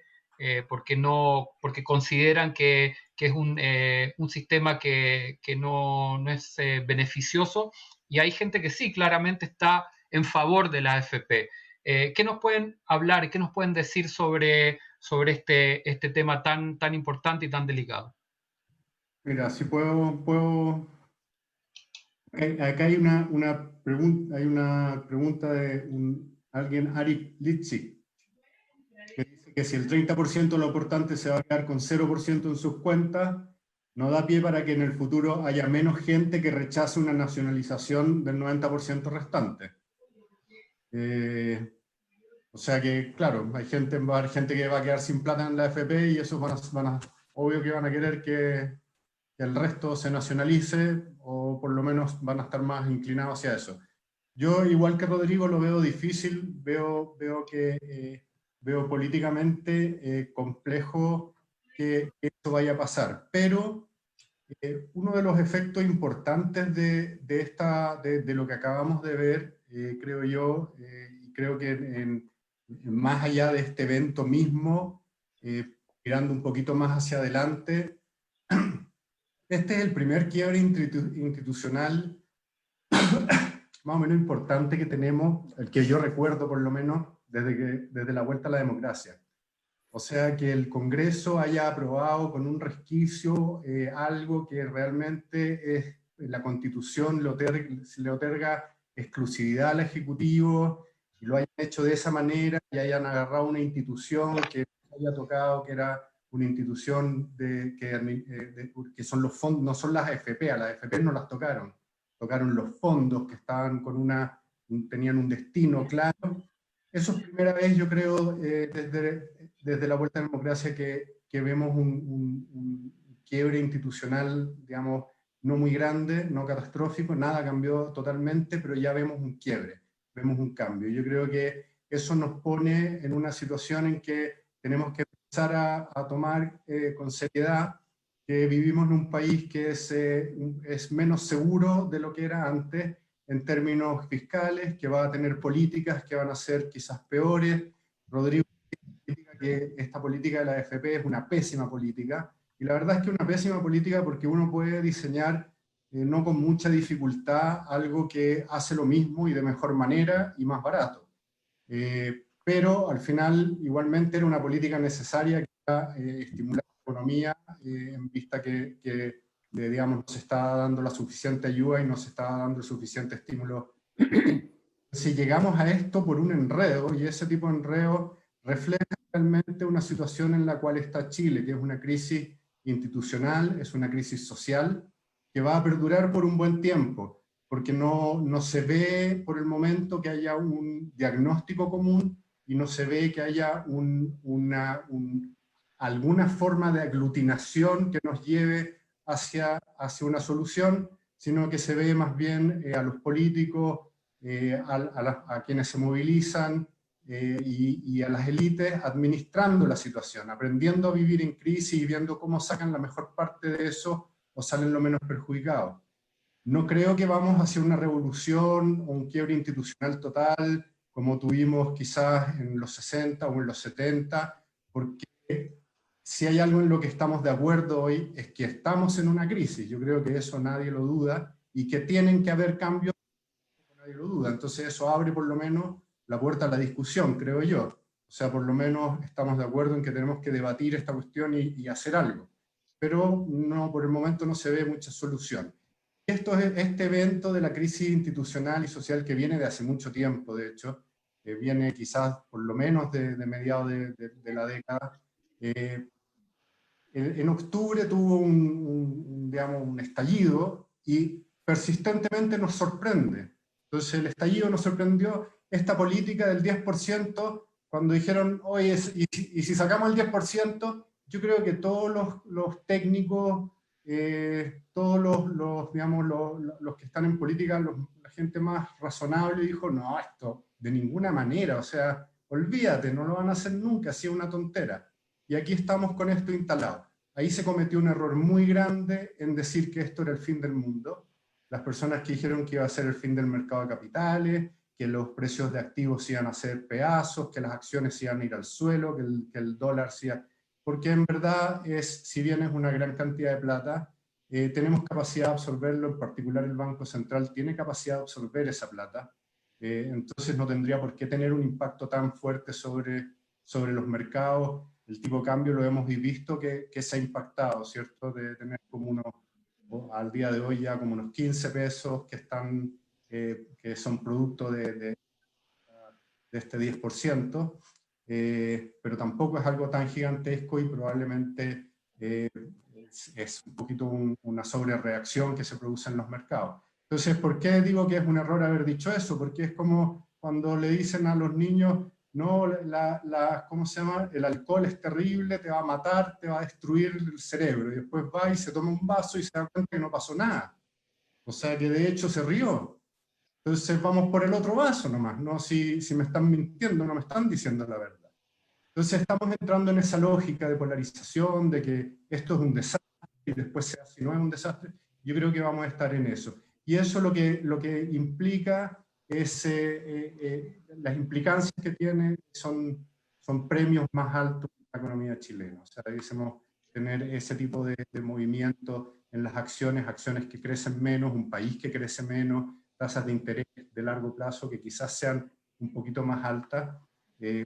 porque consideran que es un sistema que no es beneficioso, y hay gente que sí, claramente está en favor de la AFP. ¿Qué nos pueden hablar, qué nos pueden decir sobre este tema tan importante y tan delicado? Mira, si puedo. Acá hay una pregunta de alguien, Arik Litsi, que dice que si el 30% de los aportantes se va a quedar con 0% en sus cuentas, no da pie para que en el futuro haya menos gente que rechace una nacionalización del 90% restante. O sea que, claro, va a haber gente que va a quedar sin plata en la AFP y esos obvio que van a querer que el resto se nacionalice, o por lo menos van a estar más inclinados hacia eso. Yo, igual que Rodrigo, lo veo difícil, veo políticamente complejo que esto vaya a pasar, pero uno de los efectos importantes de lo que acabamos de ver, creo yo, y creo que más allá de este evento mismo, mirando un poquito más hacia adelante, este es el primer quiebre institucional más o menos importante que tenemos, el que yo recuerdo por lo menos, desde la vuelta a la democracia. O sea, que el Congreso haya aprobado con un resquicio algo que realmente la Constitución le otorga exclusividad al Ejecutivo, y lo hayan hecho de esa manera, y hayan agarrado una institución que había tocado, que era una institución que son los fondos, no son las AFP, a las AFP no las tocaron los fondos que estaban tenían un destino claro. Eso es primera vez, yo creo, desde la vuelta a la democracia que vemos un quiebre institucional, digamos, no muy grande, no catastrófico, nada cambió totalmente, pero ya vemos un quiebre, vemos un cambio. Yo creo que eso nos pone en una situación en que tenemos que empezar a tomar con seriedad que vivimos en un país que es menos seguro de lo que era antes en términos fiscales, que va a tener políticas que van a ser quizás peores. Rodrigo dice que esta política de la AFP es una pésima política, y la verdad es que es una pésima política porque uno puede diseñar no con mucha dificultad algo que hace lo mismo y de mejor manera y más barato. Pero al final igualmente era una política necesaria para estimular la economía, en vista que digamos, no se está dando la suficiente ayuda y no se está dando el suficiente estímulo. Si llegamos a esto por un enredo, y ese tipo de enredo refleja realmente una situación en la cual está Chile, que es una crisis institucional, es una crisis social, que va a perdurar por un buen tiempo, porque no se ve por el momento que haya un diagnóstico común, y no se ve que haya alguna forma de aglutinación que nos lleve hacia una solución, sino que se ve más bien a los políticos, a quienes se movilizan, y a las élites administrando la situación, aprendiendo a vivir en crisis y viendo cómo sacan la mejor parte de eso o salen lo menos perjudicados. No creo que vamos hacia una revolución o un quiebre institucional total como tuvimos quizás en los 60 o en los 70, porque si hay algo en lo que estamos de acuerdo hoy es que estamos en una crisis. Yo creo que eso nadie lo duda, y que tienen que haber cambios, nadie lo duda. Entonces eso abre por lo menos la puerta a la discusión, creo yo. O sea, por lo menos estamos de acuerdo en que tenemos que debatir esta cuestión y hacer algo. pero no, por el momento no se ve mucha solución. Este evento de la crisis institucional y social que viene de hace mucho tiempo, de hecho, viene quizás por lo menos de mediados de la década, en octubre tuvo digamos, un estallido y persistentemente nos sorprende. Entonces el estallido nos sorprendió, esta política del 10%, cuando dijeron, oye, y si sacamos el 10%, yo creo que todos los técnicos, todos digamos, los que están en política, la gente más razonable dijo, no, esto de ninguna manera, o sea, olvídate, no lo van a hacer nunca, así es una tontera. Y aquí estamos con esto instalado. Ahí se cometió un error muy grande en decir que esto era el fin del mundo. Las personas que dijeron que iba a ser el fin del mercado de capitales, que los precios de activos se iban a hacer pedazos, que las acciones se iban a ir al suelo, que el dólar se iba... Porque en verdad, si bien es una gran cantidad de plata, tenemos capacidad de absorberlo, en particular el Banco Central tiene capacidad de absorber esa plata, entonces no tendría por qué tener un impacto tan fuerte sobre los mercados. El tipo de cambio lo hemos visto que se ha impactado, ¿cierto? De tener como al día de hoy ya como unos 15 pesos que están, que son producto de este 10%, pero tampoco es algo tan gigantesco y probablemente es un poquito una sobrereacción que se produce en los mercados. Entonces, ¿por qué digo que es un error haber dicho eso? Porque es como cuando le dicen a los niños, no, ¿cómo se llama? El alcohol es terrible, te va a matar, te va a destruir el cerebro, y después va y se toma un vaso y se da cuenta que no pasó nada. O sea, que de hecho se rió. Entonces vamos por el otro vaso nomás, ¿no? Si me están mintiendo, no me están diciendo la verdad. Entonces estamos entrando en esa lógica de polarización, de que esto es un desastre y después se hace, no es un desastre. Yo creo que vamos a estar en eso. Y eso lo que implica es, las implicancias que tiene son premios más altos en la economía chilena. O sea, decimos, tener ese tipo de movimiento en las acciones que crecen menos, un país que crece menos, tasas de interés de largo plazo que quizás sean un poquito más altas,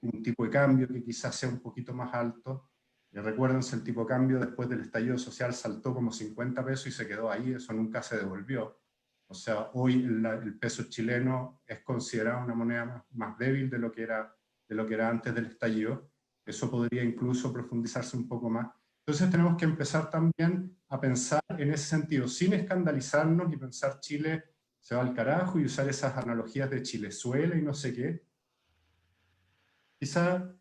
un tipo de cambio que quizás sea un poquito más alto. Recuérdense, el tipo de cambio después del estallido social saltó como 50 pesos y se quedó ahí, eso nunca se devolvió. O sea, hoy el peso chileno es considerado una moneda más débil de lo que era antes del estallido. Eso podría incluso profundizarse un poco más. Entonces tenemos que empezar también a pensar en ese sentido, sin escandalizarnos y pensar Chile se va al carajo y usar esas analogías de Chilezuela y no sé qué. Quizá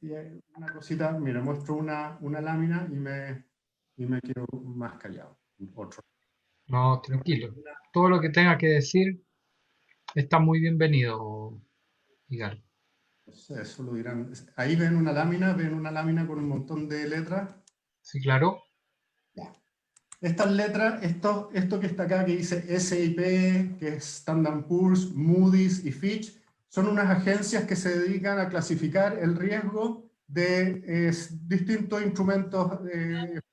una cosita, mira, muestro una lámina y me quedo más callado. Otro. No, tranquilo. Todo lo que tenga que decir está muy bienvenido, Igal. No sé, eso lo dirán. Ahí ven una lámina con un montón de letras. Sí, claro. Ya. Estas letras, esto que está acá que dice S&P, que es Standard Poor's, Moody's y Fitch, son unas agencias que se dedican a clasificar el riesgo de distintos instrumentos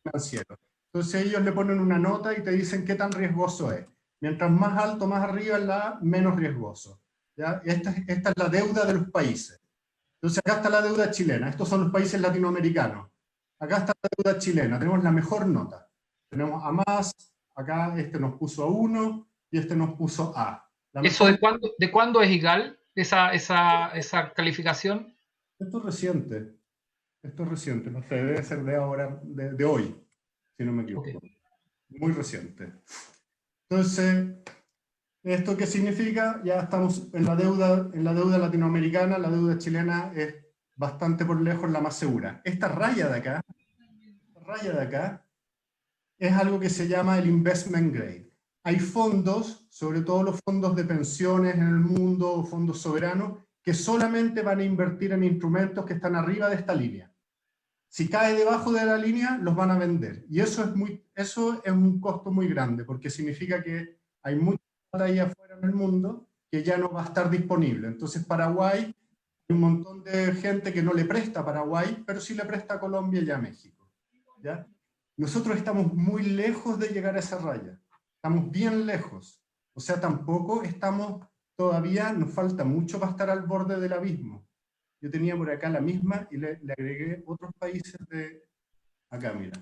financieros. Entonces ellos le ponen una nota y te dicen qué tan riesgoso es. Mientras más alto, más arriba es la menos riesgoso. ¿Ya? Esta es la deuda de los países. Entonces acá está la deuda chilena. Estos son los países latinoamericanos. Acá está la deuda chilena. Tenemos la mejor nota. Tenemos A+, acá este nos puso A1 y este nos puso A. ¿Eso de cuándo es, Igal, esa calificación? Esto es reciente, no sé, debe ser de ahora, de hoy, si no me equivoco. Okay. Muy reciente. Entonces, ¿esto qué significa? Ya estamos en la deuda latinoamericana, la deuda chilena es bastante por lejos la más segura. Esta raya de acá, es algo que se llama el investment grade. Hay fondos, sobre todo los fondos de pensiones en el mundo, fondos soberanos, que solamente van a invertir en instrumentos que están arriba de esta línea. Si cae debajo de la línea, los van a vender. Y eso es un costo muy grande, porque significa que hay mucha plata ahí afuera en el mundo que ya no va a estar disponible. Entonces Paraguay, hay un montón de gente que no le presta a Paraguay, pero sí le presta a Colombia y a México. ¿Ya? Nosotros estamos muy lejos de llegar a esa raya. Estamos bien lejos. O sea, tampoco estamos todavía, nos falta mucho para estar al borde del abismo. Yo tenía por acá la misma y le agregué otros países de... Acá, mira.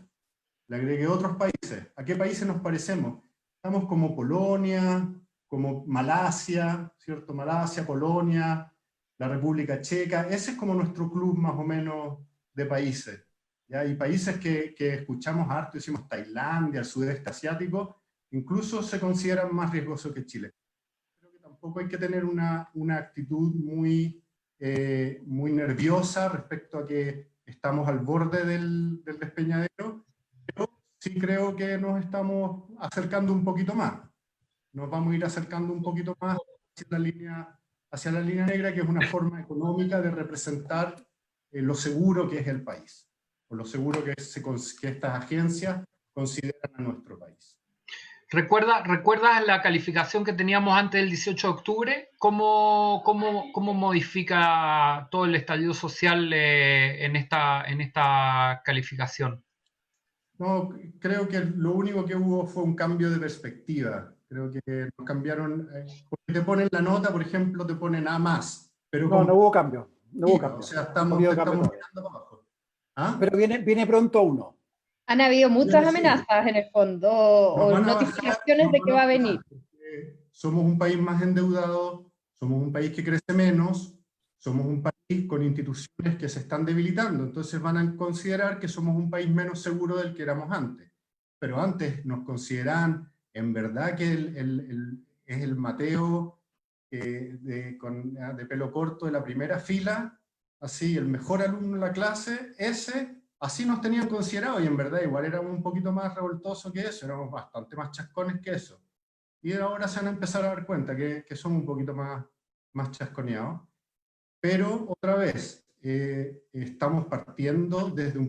le agregué otros países. ¿A qué países nos parecemos? Estamos como Polonia, como Malasia, ¿cierto? Malasia, Polonia, la República Checa. Ese es como nuestro club más o menos de países. ¿Ya? Y países que escuchamos harto, decimos Tailandia, el sudeste asiático, incluso se consideran más riesgosos que Chile. Creo que tampoco hay que tener una actitud muy nerviosa respecto a que estamos al borde del despeñadero, pero sí creo que nos estamos acercando un poquito más. Nos vamos a ir acercando un poquito más hacia la línea negra, que es una forma económica de representar lo seguro que es el país, o lo seguro que estas agencias consideran a nuestro país. ¿Recuerdas la calificación que teníamos antes del 18 de octubre? ¿Cómo modifica todo el estallido social en esta calificación? No, creo que lo único que hubo fue un cambio de perspectiva. Creo que nos cambiaron, porque te ponen la nota, por ejemplo, te ponen A+, pero no hubo cambio. No hubo cambio. O sea, no estamos cambio mirando para abajo. ¿Ah? Pero viene pronto uno. Han habido muchas Sí. amenazas en el fondo, o notificaciones de que va a venir. Somos un país más endeudado, somos un país que crece menos, somos un país con instituciones que se están debilitando, entonces van a considerar que somos un país menos seguro del que éramos antes. Pero antes nos consideraban en verdad que es el Mateo de pelo corto de la primera fila, así, el mejor alumno de la clase, así nos tenían considerado, y en verdad igual éramos un poquito más revoltosos que eso, éramos bastante más chascones que eso. Y ahora se van a empezar a dar cuenta que somos un poquito más chasconeados. Pero otra vez, estamos partiendo desde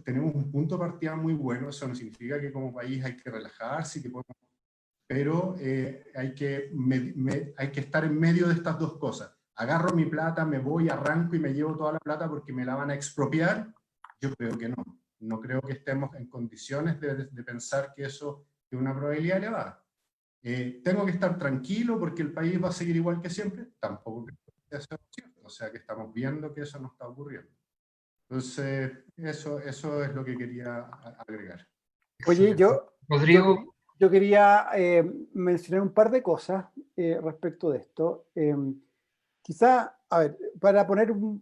tenemos un punto de partida muy bueno, eso no significa que como país hay que relajarse, pero hay que estar en medio de estas dos cosas. Agarro mi plata, me voy, arranco y me llevo toda la plata porque me la van a expropiar. Yo creo que no. No creo que estemos en condiciones de pensar que eso es una probabilidad elevada. ¿Tengo que estar tranquilo porque el país va a seguir igual que siempre? Tampoco creo que sea cierto. O sea que estamos viendo que eso no está ocurriendo. Entonces, eso es lo que quería agregar. Oye, Rodrigo. Yo quería mencionar un par de cosas respecto de esto. Quizá, a ver, para poner un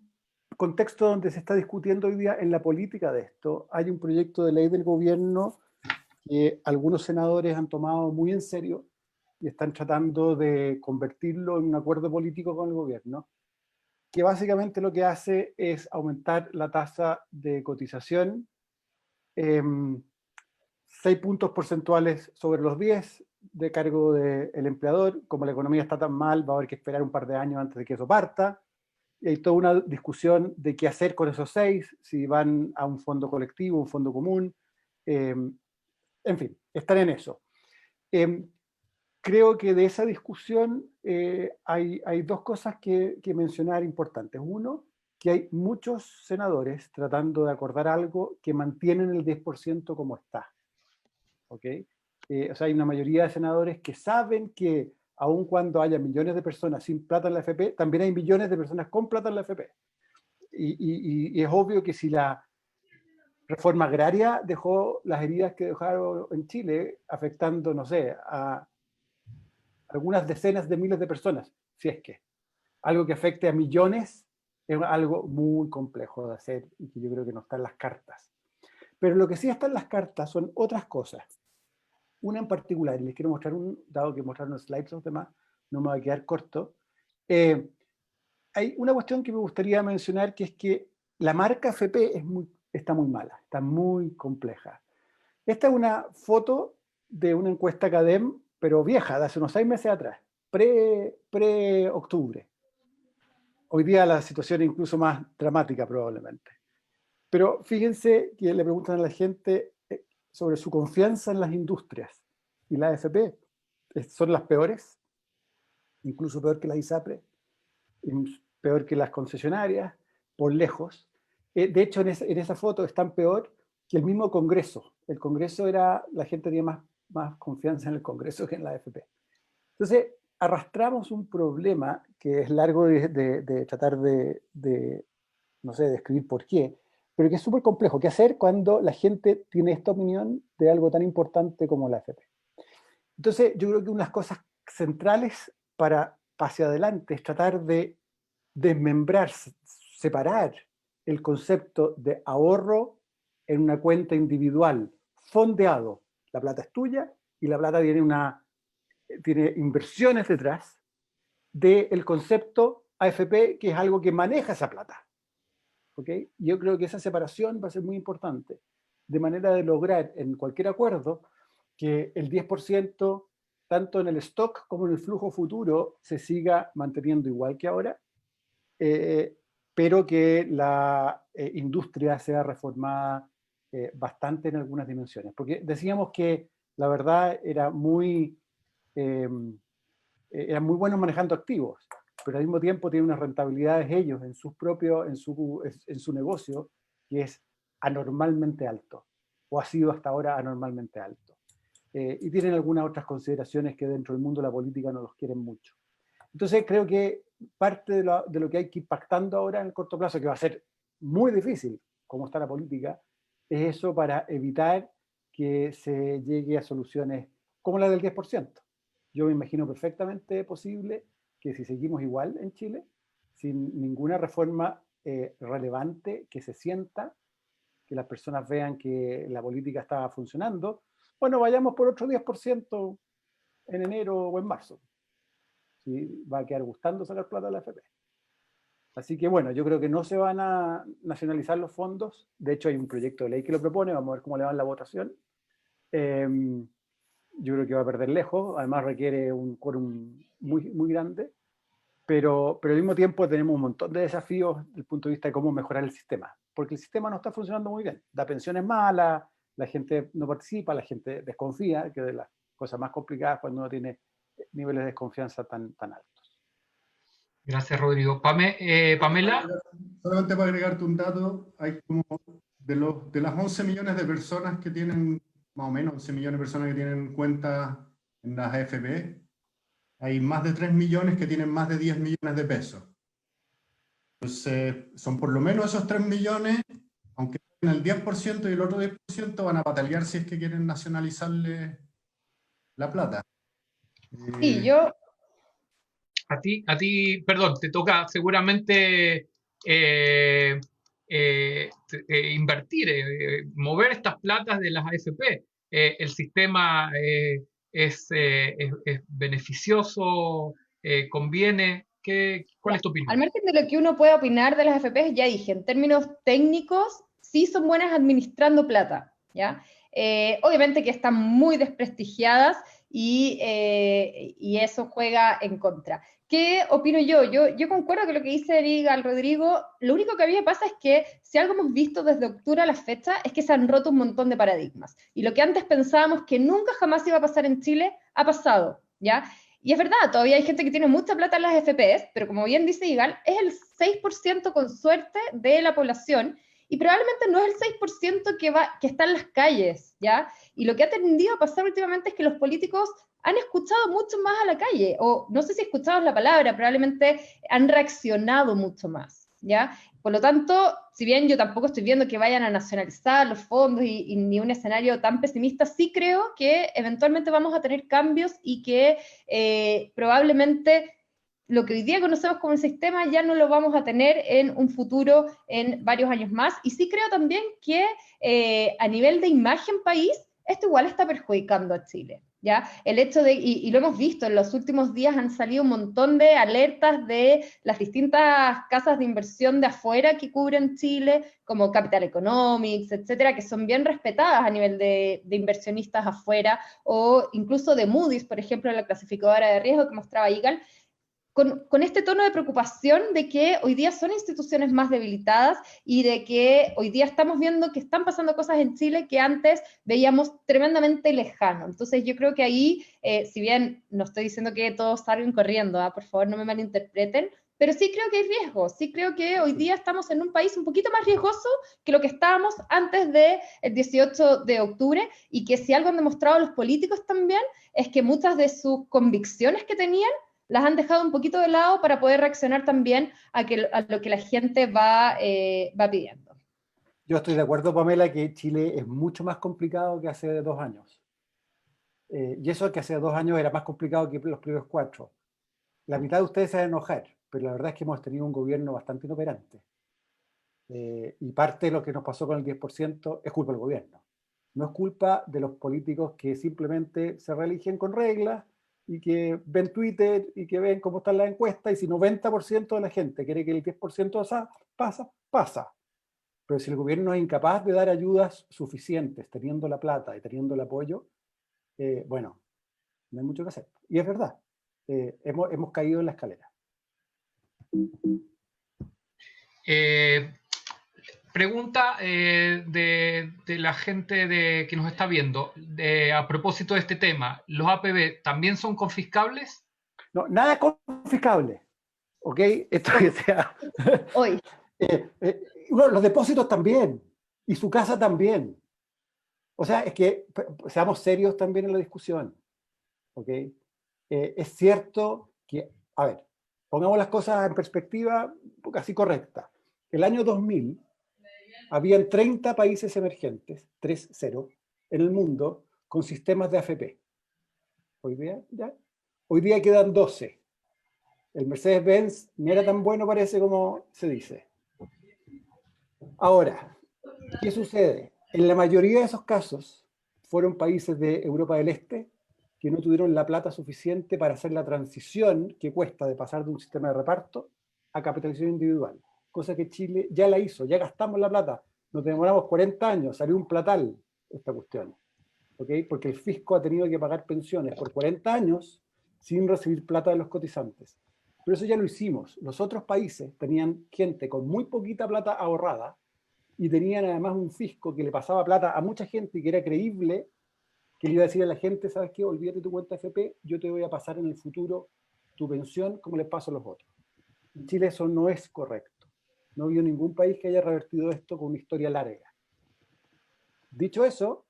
contexto donde se está discutiendo hoy día en la política de esto, hay un proyecto de ley del gobierno que algunos senadores han tomado muy en serio y están tratando de convertirlo en un acuerdo político con el gobierno, que básicamente lo que hace es aumentar la tasa de cotización 6 puntos porcentuales sobre los 10 de cargo del empleador. Como la economía está tan mal, va a haber que esperar un par de años antes de que eso parta. Y hay toda una discusión de qué hacer con esos 6, si van a un fondo colectivo, un fondo común. En fin, están en eso. Creo que de esa discusión hay dos cosas que mencionar importantes. Uno, que hay muchos senadores tratando de acordar algo que mantienen el 10% como está. ¿Okay? O sea, hay una mayoría de senadores que saben que aun cuando haya millones de personas sin plata en la AFP, también hay millones de personas con plata en la AFP. Y es obvio que si la reforma agraria dejó las heridas que dejaron en Chile, afectando, no sé, a algunas decenas de miles de personas, si es que algo que afecte a millones es algo muy complejo de hacer y que yo creo que no está en las cartas. Pero lo que sí está en las cartas son otras cosas. Una en particular, y les quiero mostrar dado que mostraron slides los demás, no me va a quedar corto. Hay una cuestión que me gustaría mencionar, que es que la marca FP está muy mala, está muy compleja. Esta es una foto de una encuesta CADEM, pero vieja, de hace unos 6 meses atrás, pre-octubre. Hoy día la situación es incluso más dramática probablemente. Pero fíjense que le preguntan a la gente sobre su confianza en las industrias. Y la AFP son las peores, incluso peor que la ISAPRE, peor que las concesionarias, por lejos. De hecho, en esa foto están peor que el mismo Congreso. El Congreso la gente tenía más confianza en el Congreso que en la AFP. Entonces, arrastramos un problema que es largo de tratar de no sé, describir por qué, pero que es súper complejo. ¿Qué hacer cuando la gente tiene esta opinión de algo tan importante como la AFP? Entonces, yo creo que una de las cosas centrales para hacia adelante es tratar de desmembrar, separar el concepto de ahorro en una cuenta individual, fondeado. La plata es tuya y la plata tiene inversiones detrás del concepto AFP, que es algo que maneja esa plata. ¿Okay? Yo creo que esa separación va a ser muy importante, de manera de lograr en cualquier acuerdo que el 10%, tanto en el stock como en el flujo futuro, se siga manteniendo igual que ahora, pero que la industria sea reformada bastante en algunas dimensiones. Porque decíamos que la verdad eran muy buenos manejando activos, pero al mismo tiempo tienen unas rentabilidades ellos en su negocio que es anormalmente alto, o ha sido hasta ahora anormalmente alto. Y tienen algunas otras consideraciones que dentro del mundo de la política no los quieren mucho. Entonces creo que parte de lo que hay que ir pactando ahora en el corto plazo, que va a ser muy difícil, como está la política, es eso para evitar que se llegue a soluciones como la del 10%. Yo me imagino perfectamente posible que si seguimos igual en Chile, sin ninguna reforma relevante que se sienta, que las personas vean que la política está funcionando, bueno, vayamos por otro 10% en enero o en marzo. ¿Sí? Va a quedar gustando sacar plata a la AFP. Así que bueno, yo creo que no se van a nacionalizar los fondos. De hecho, hay un proyecto de ley que lo propone. Vamos a ver cómo le va en la votación. Yo creo que va a perder lejos. Además, requiere un quórum muy, muy grande. Pero al mismo tiempo tenemos un montón de desafíos desde el punto de vista de cómo mejorar el sistema. Porque el sistema no está funcionando muy bien. Da pensiones malas, la gente no participa, la gente desconfía, que es de las cosas más complicadas cuando uno tiene niveles de desconfianza tan altos. Gracias, Rodrigo. Pamela. Solamente para agregarte un dato, hay como de las 11 millones de personas que tienen, más o menos 11 millones de personas que tienen cuentas en las AFP, hay más de 3 millones que tienen más de 10 millones de pesos. Entonces, son por lo menos esos 3 millones, aunque tengan el 10% y el otro 10% van a batallar si es que quieren nacionalizarle la plata. Sí, yo... A ti, perdón, te toca seguramente invertir, mover estas platas de las AFP. El sistema es beneficioso, conviene. ¿Cuál es tu opinión? Al margen de lo que uno pueda opinar de las AFP, ya dije, en términos técnicos, sí son buenas administrando plata, ¿ya? Obviamente que están muy desprestigiadas y eso juega en contra. ¿Qué opino yo? Yo concuerdo con lo que dice el Rodrigo. Lo único que a mí me pasa es que si algo hemos visto desde octubre a la fecha es que se han roto un montón de paradigmas. Y lo que antes pensábamos que nunca jamás iba a pasar en Chile, ha pasado, ¿ya? Y es verdad, todavía hay gente que tiene mucha plata en las FPS, pero como bien dice Igal, es el 6% con suerte de la población, y probablemente no es el 6% que está en las calles, ¿ya? Y lo que ha tendido a pasar últimamente es que los políticos han escuchado mucho más a la calle, o no sé si escuchado la palabra, probablemente han reaccionado mucho más, ¿ya? Por lo tanto, si bien yo tampoco estoy viendo que vayan a nacionalizar los fondos y ni un escenario tan pesimista, sí creo que eventualmente vamos a tener cambios y que probablemente lo que hoy día conocemos como el sistema ya no lo vamos a tener en un futuro, en varios años más. Y sí creo también que a nivel de imagen país, esto igual está perjudicando a Chile. ¿Ya? El hecho de, y lo hemos visto, en los últimos días han salido un montón de alertas de las distintas casas de inversión de afuera que cubren Chile, como Capital Economics, etcétera, que son bien respetadas a nivel de inversionistas afuera, o incluso de Moody's, por ejemplo, la clasificadora de riesgo que mostraba Igal, con este tono de preocupación de que hoy día son instituciones más debilitadas y de que hoy día estamos viendo que están pasando cosas en Chile que antes veíamos tremendamente lejano. Entonces yo creo que ahí, si bien no estoy diciendo que todos salgan corriendo, por favor no me malinterpreten, pero sí creo que hay riesgo, sí creo que hoy día estamos en un país un poquito más riesgoso que lo que estábamos antes del 18 de octubre, y que si algo han demostrado los políticos también es que muchas de sus convicciones que tenían las han dejado un poquito de lado para poder reaccionar también a lo que la gente va pidiendo. Yo estoy de acuerdo, Pamela, que Chile es mucho más complicado que hace 2 años. Y eso que hace 2 años era más complicado que los primeros 4. La mitad de ustedes se van a enojar, pero la verdad es que hemos tenido un gobierno bastante inoperante. Y parte de lo que nos pasó con el 10% es culpa del gobierno. No es culpa de los políticos que simplemente se reeligen con reglas y que ven Twitter y que ven cómo están las encuestas, y si 90% de la gente quiere que el 10% pasa. Pero si el gobierno es incapaz de dar ayudas suficientes, teniendo la plata y teniendo el apoyo, bueno, no hay mucho que hacer. Y es verdad, hemos caído en la escalera. Pregunta de la gente que nos está viendo, a propósito de este tema, ¿los APB también son confiscables? No, nada es confiscable, ¿ok? Esto que sea... Hoy. Bueno, los depósitos también, y su casa también. O sea, es que seamos serios también en la discusión, ¿ok? Es cierto que, a ver, pongamos las cosas en perspectiva casi correcta. El año 2000, habían 30 países emergentes, 3-0, en el mundo con sistemas de AFP. Hoy día quedan 12. El Mercedes-Benz no era tan bueno, parece, como se dice. Ahora, ¿qué sucede? En la mayoría de esos casos fueron países de Europa del Este que no tuvieron la plata suficiente para hacer la transición que cuesta de pasar de un sistema de reparto a capitalización individual. Cosa que Chile ya la hizo, ya gastamos la plata. Nos demoramos 40 años, salió un platal esta cuestión. ¿Okay? Porque el fisco ha tenido que pagar pensiones por 40 años sin recibir plata de los cotizantes. Pero eso ya lo hicimos. Los otros países tenían gente con muy poquita plata ahorrada y tenían además un fisco que le pasaba plata a mucha gente y que era creíble, que le iba a decir a la gente, ¿sabes qué? Olvídate tu cuenta FP, yo te voy a pasar en el futuro tu pensión como les paso a los otros. En Chile eso no es correcto. No ha habido ningún país que haya revertido esto con una historia larga. Dicho eso,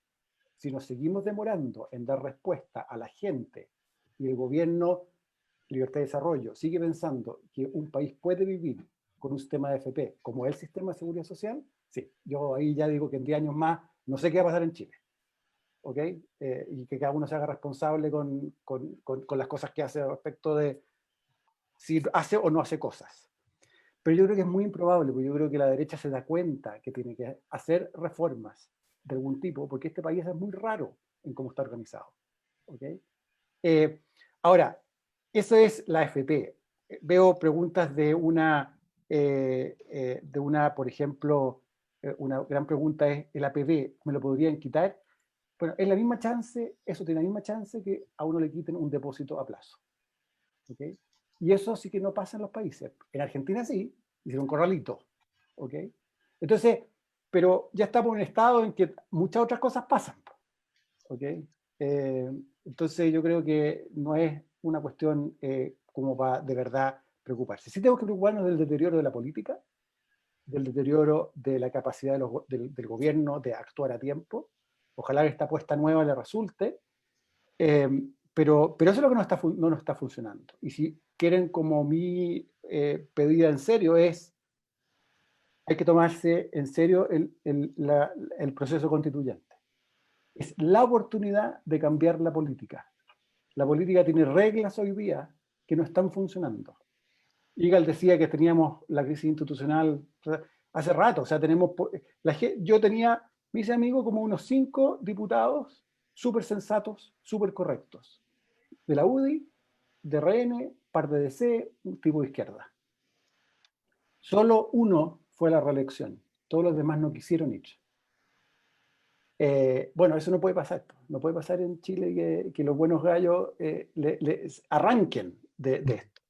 si nos seguimos demorando en dar respuesta a la gente y el gobierno Libertad y Desarrollo sigue pensando que un país puede vivir con un sistema de AFP como el sistema de seguridad social, sí, yo ahí ya digo que en 10 años más no sé qué va a pasar en Chile. ¿Ok? Y que cada uno se haga responsable con las cosas que hace respecto de si hace o no hace cosas. Pero yo creo que es muy improbable, porque yo creo que la derecha se da cuenta que tiene que hacer reformas de algún tipo, porque este país es muy raro en cómo está organizado. ¿Okay? Ahora, eso es la AFP. Veo preguntas de una, por ejemplo, una gran pregunta es, ¿el APB me lo podrían quitar? Bueno, es la misma chance, eso tiene la misma chance que a uno le quiten un depósito a plazo. ¿Okay? Y eso sí que no pasa en los países. En Argentina sí, hicieron un corralito. ¿Okay? Entonces, pero ya estamos en un estado en que muchas otras cosas pasan. ¿Okay? Entonces yo creo que no es una cuestión como para de verdad preocuparse. Sí tenemos que preocuparnos del deterioro de la política, del deterioro de la capacidad del gobierno de actuar a tiempo. Ojalá esta apuesta nueva le resulte, pero eso es lo que no nos está funcionando. Y si quieren como mi pedida en serio es, hay que tomarse en serio el proceso constituyente. Es la oportunidad de cambiar la política. La política tiene reglas hoy día que no están funcionando. Igal decía que teníamos la crisis institucional hace rato, o sea, yo tenía, mis amigos, como unos 5 diputados súper sensatos, súper correctos. De la UDI, de RN, par de DC, un tipo de izquierda. Solo uno fue a la reelección, todos los demás no quisieron ir. Bueno, eso no puede pasar. No puede pasar en Chile que los buenos gallos arranquen de esto.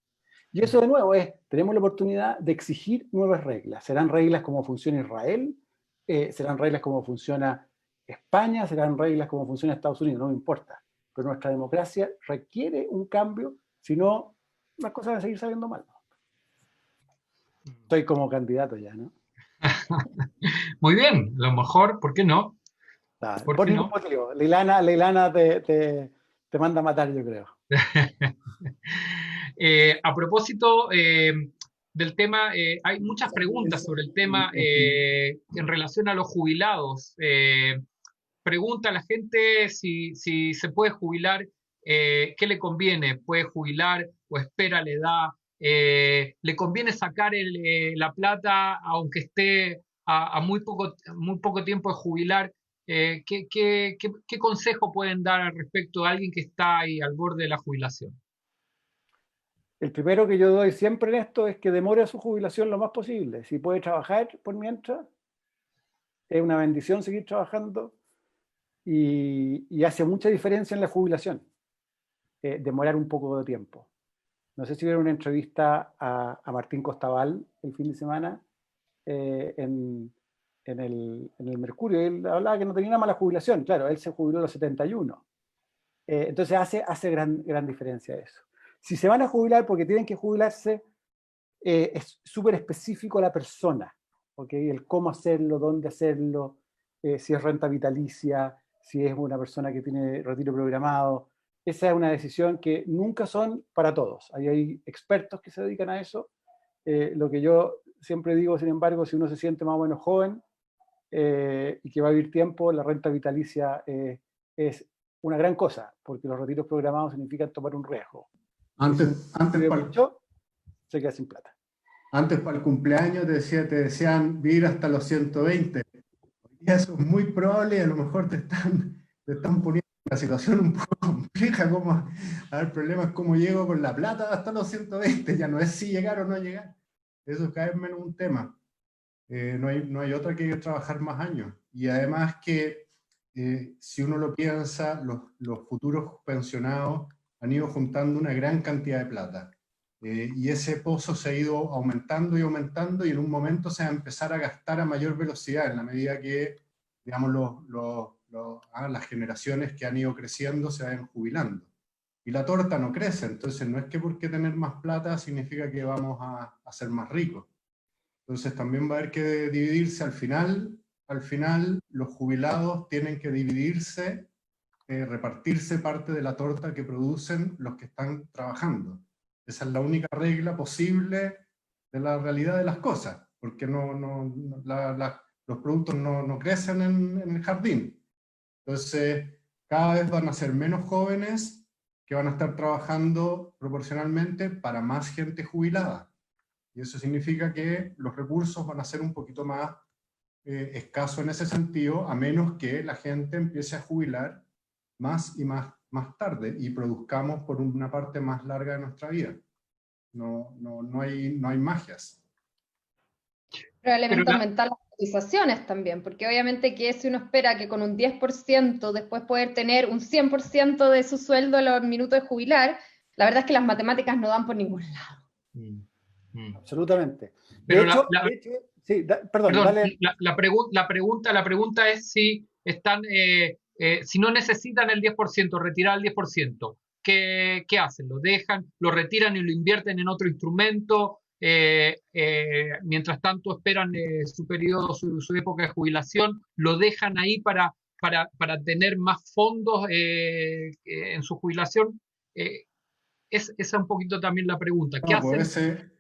Y eso de nuevo tenemos la oportunidad de exigir nuevas reglas. Serán reglas como funciona Israel, serán reglas como funciona España, serán reglas como funciona Estados Unidos, no me importa. Pero nuestra democracia requiere un cambio, si no, las cosas van a seguir saliendo mal. Estoy como candidato ya, ¿no? Muy bien, a lo mejor, ¿por qué no? Por ningún motivo. Leilana te manda a matar, yo creo. A propósito, del tema, hay muchas preguntas sobre el tema en relación a los jubilados. Pregunta a la gente si se puede jubilar, qué le conviene, puede jubilar o espera la edad, le conviene sacar la plata aunque esté a muy poco tiempo de jubilar. ¿Qué consejo pueden dar al respecto a alguien que está ahí al borde de la jubilación? El primero que yo doy siempre en esto es que demore su jubilación lo más posible. Si puede trabajar por mientras, es una bendición seguir trabajando y hace mucha diferencia en la jubilación, demorar un poco de tiempo. No sé si vieron una entrevista a Martín Costabal el fin de semana en el Mercurio. Él hablaba que no tenía nada más la jubilación. Claro, él se jubiló a los 71. Entonces hace gran diferencia eso. Si se van a jubilar porque tienen que jubilarse, es súper específico a la persona, ¿okay? El cómo hacerlo, dónde hacerlo, si es renta vitalicia, si es una persona que tiene retiro programado. Esa es una decisión que nunca son para todos. Ahí hay expertos que se dedican a eso. Lo que yo siempre digo, sin embargo, si uno se siente más o menos joven y que va a vivir tiempo, la renta vitalicia es una gran cosa, porque los retiros programados significan tomar un riesgo. Antes Se queda sin plata. Antes para el cumpleaños te decían vivir hasta los 120. Y eso es muy probable y a lo mejor te están poniendo en una situación un poco compleja. A ver, problemas cómo llego con la plata hasta los 120. Ya no es si llegar o no llegar. Eso es cada vez menos un tema. No hay otra que trabajar más años. Y además que si uno lo piensa, los futuros pensionados han ido juntando una gran cantidad de plata. Y ese pozo se ha ido aumentando y aumentando y en un momento se va a empezar a gastar a mayor velocidad en la medida que, digamos, las generaciones que han ido creciendo se vayan jubilando. Y la torta no crece, entonces no es que porque tener más plata significa que vamos a ser más ricos. Entonces también va a haber que dividirse al final los jubilados tienen que dividirse, repartirse parte de la torta que producen los que están trabajando. Esa es la única regla posible de la realidad de las cosas, porque los productos no crecen en el jardín. Entonces, cada vez van a ser menos jóvenes que van a estar trabajando proporcionalmente para más gente jubilada. Y eso significa que los recursos van a ser un poquito más escasos en ese sentido, a menos que la gente empiece a jubilar más y más tarde y produzcamos por una parte más larga de nuestra vida. No hay magias. Probablemente aumentar las cotizaciones también, porque obviamente que si uno espera que con un 10% después poder tener un 100% de su sueldo a los minutos de jubilar, la verdad es que las matemáticas no dan por ningún lado. Absolutamente. Pero perdón, dale. La pregunta es si están, si no necesitan el 10%, retirar el 10%, ¿qué hacen? ¿Lo dejan, lo retiran y lo invierten en otro instrumento? Mientras tanto esperan su periodo, su época de jubilación, lo dejan ahí para tener más fondos en su jubilación. Esa es un poquito también la pregunta. ¿Qué hacen?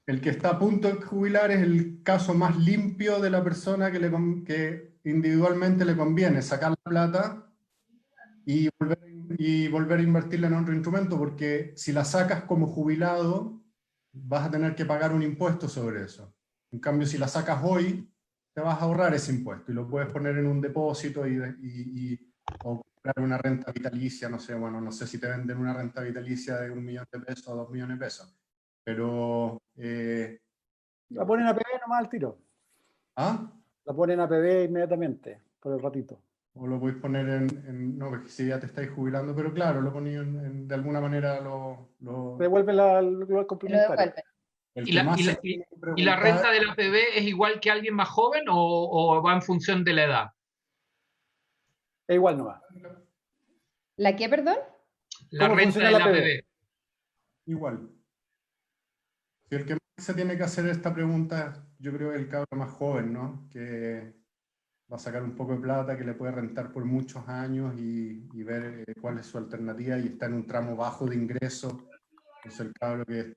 El que está a punto de jubilar es el caso más limpio de la persona que individualmente le conviene sacar la plata y volver a invertirla en otro instrumento, porque si la sacas como jubilado, vas a tener que pagar un impuesto sobre eso. En cambio, si la sacas hoy, te vas a ahorrar ese impuesto y lo puedes poner en un depósito o comprar una renta vitalicia, no sé si te venden una renta vitalicia de 1 millón de pesos o 2 millones de pesos. Pero... la ponen a PB nomás al tiro. ¿Ah? La ponen a PB inmediatamente, por el ratito. O lo podéis poner no, porque si ya te estáis jubilando, pero claro, lo ponéis de alguna manera Devuelve el complementario. ¿Y la renta de la APB es igual que alguien más joven o va en función de la edad? Es igual nomás. ¿La qué, perdón? La renta de la APB. Igual. Si el que más se tiene que hacer esta pregunta, yo creo que el cabro más joven, ¿no? Que va a sacar un poco de plata, que le puede rentar por muchos años y ver cuál es su alternativa y está en un tramo bajo de ingreso. Entonces el cabro que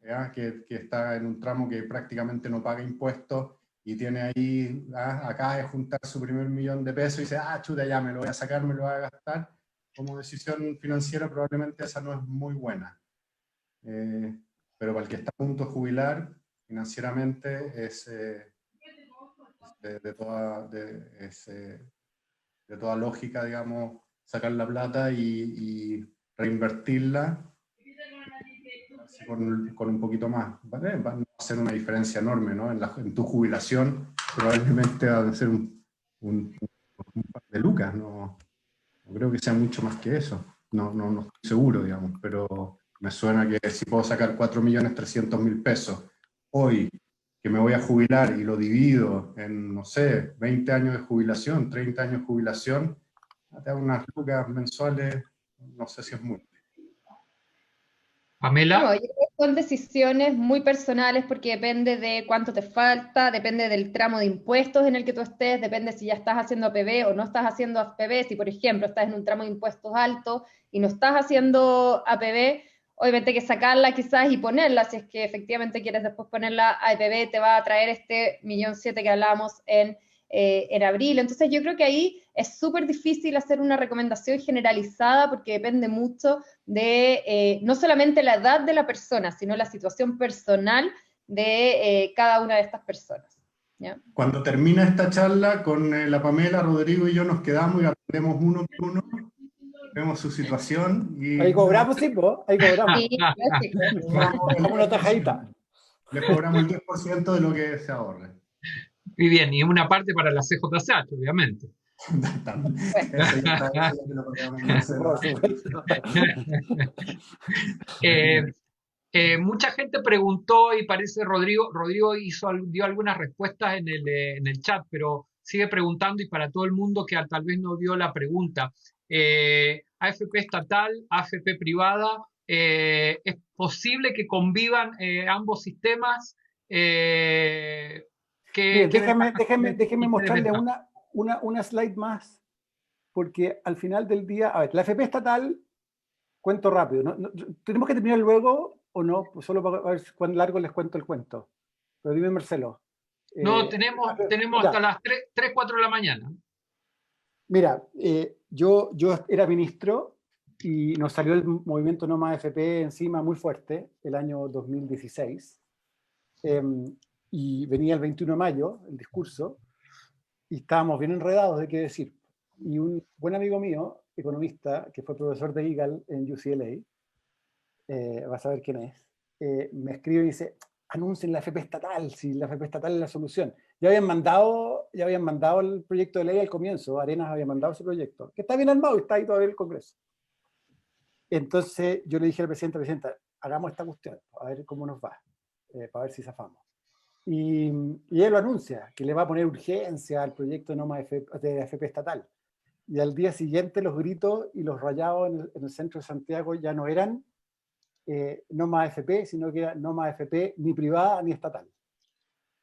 ¿ya? Que está en un tramo que prácticamente no paga impuestos y tiene ahí, acaba de juntar su primer $1.000.000 y dice, chuta, ya me lo voy a sacar, me lo voy a gastar. Como decisión financiera probablemente esa no es muy buena. Pero para el que está a punto de jubilar, financieramente es de toda lógica, digamos, sacar la plata y reinvertirla con un poquito más. ¿Vale? Va a ser una diferencia enorme, ¿no? En tu jubilación probablemente va a ser un par de lucas, no creo que sea mucho más que eso. No estoy seguro, digamos, pero me suena que si puedo sacar 4.300.000 pesos hoy, que me voy a jubilar y lo divido en, no sé, 20 años de jubilación, 30 años de jubilación, te da unas lucas mensuales, no sé si es mucho. Pamela. No, yo creo que son decisiones muy personales porque depende de cuánto te falta, depende del tramo de impuestos en el que tú estés, depende si ya estás haciendo APB o no estás haciendo APB. Si, por ejemplo, estás en un tramo de impuestos alto y no estás haciendo APB, obviamente hay que sacarla quizás y ponerla, si es que efectivamente quieres después ponerla a APB, te va a traer este 1.700.000 que hablábamos en abril. Entonces yo creo que ahí es súper difícil hacer una recomendación generalizada porque depende mucho de no solamente la edad de la persona, sino la situación personal de cada una de estas personas. ¿Ya? Cuando termina esta charla, con la Pamela, Rodrigo y yo nos quedamos y aprendemos uno por uno, vemos su situación y Ahí cobramos, sí, ¿no? Ahí cobramos. Sí, Como una tajadita. le cobramos el 10% de lo que se ahorre. Muy bien, y una parte para la CJCH, obviamente. Eso ya lo podríamos hacer. Por supuesto. Mucha gente preguntó y parece Rodrigo dio algunas respuestas en el chat, pero sigue preguntando y para todo el mundo que tal vez no vio la pregunta. AFP estatal, AFP privada, ¿es posible que convivan ambos sistemas? Bien, déjeme mostrarle una slide más, porque al final del día, a ver, la AFP estatal, cuento rápido, ¿tenemos que terminar luego o no? Pues solo para ver cuán largo les cuento el cuento. Pero dime, Marcelo. No, tenemos hasta las 3, 4 de la mañana. Mira, yo era ministro y nos salió el movimiento No Más AFP encima muy fuerte el año 2016. Y venía el 21 de mayo, el discurso, y estábamos bien enredados de qué decir. Y un buen amigo mío, economista, que fue profesor de Eagle en UCLA, vas a ver quién es, me escribe y dice, anuncien la FP estatal, si la FP estatal es la solución. Ya habían mandado el proyecto de ley al comienzo, Arenas había mandado ese proyecto, que está bien armado y está ahí todavía en el Congreso. Entonces yo le dije al presidenta, hagamos esta cuestión, a ver cómo nos va, para ver si zafamos. Y él lo anuncia, que le va a poner urgencia al proyecto de AFP estatal. Y al día siguiente los gritos y los rayados en el centro de Santiago ya no eran No Más AFP, sino que era No Más AFP ni privada ni estatal.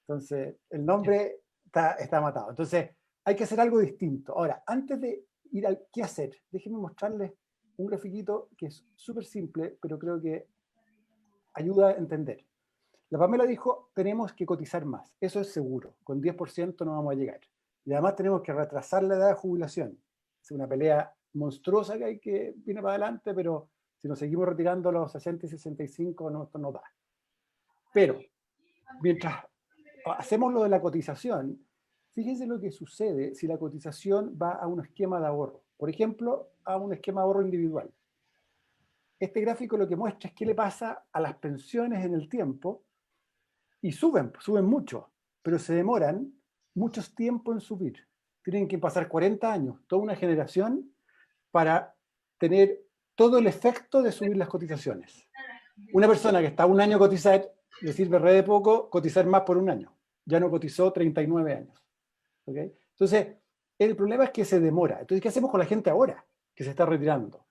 Entonces, el nombre está matado. Entonces, hay que hacer algo distinto. Ahora, antes de ir al qué hacer, déjenme mostrarles un grafiquito que es súper simple, pero creo que ayuda a entender. La Pamela dijo, tenemos que cotizar más. Eso es seguro. Con 10% no vamos a llegar. Y además tenemos que retrasar la edad de jubilación. Es una pelea monstruosa que viene para adelante, pero si nos seguimos retirando a los 60 y 65, no, esto no da. Pero, mientras hacemos lo de la cotización, fíjense lo que sucede si la cotización va a un esquema de ahorro. Por ejemplo, a un esquema de ahorro individual. Este gráfico lo que muestra es qué le pasa a las pensiones en el tiempo. Y suben mucho, pero se demoran muchos tiempo en subir. Tienen que pasar 40 años, toda una generación, para tener todo el efecto de subir las cotizaciones. Una persona que está un año a cotizar, le sirve re de poco cotizar más por un año. Ya no cotizó 39 años. ¿Okay? Entonces, el problema es que se demora. Entonces, ¿qué hacemos con la gente ahora que se está retirando?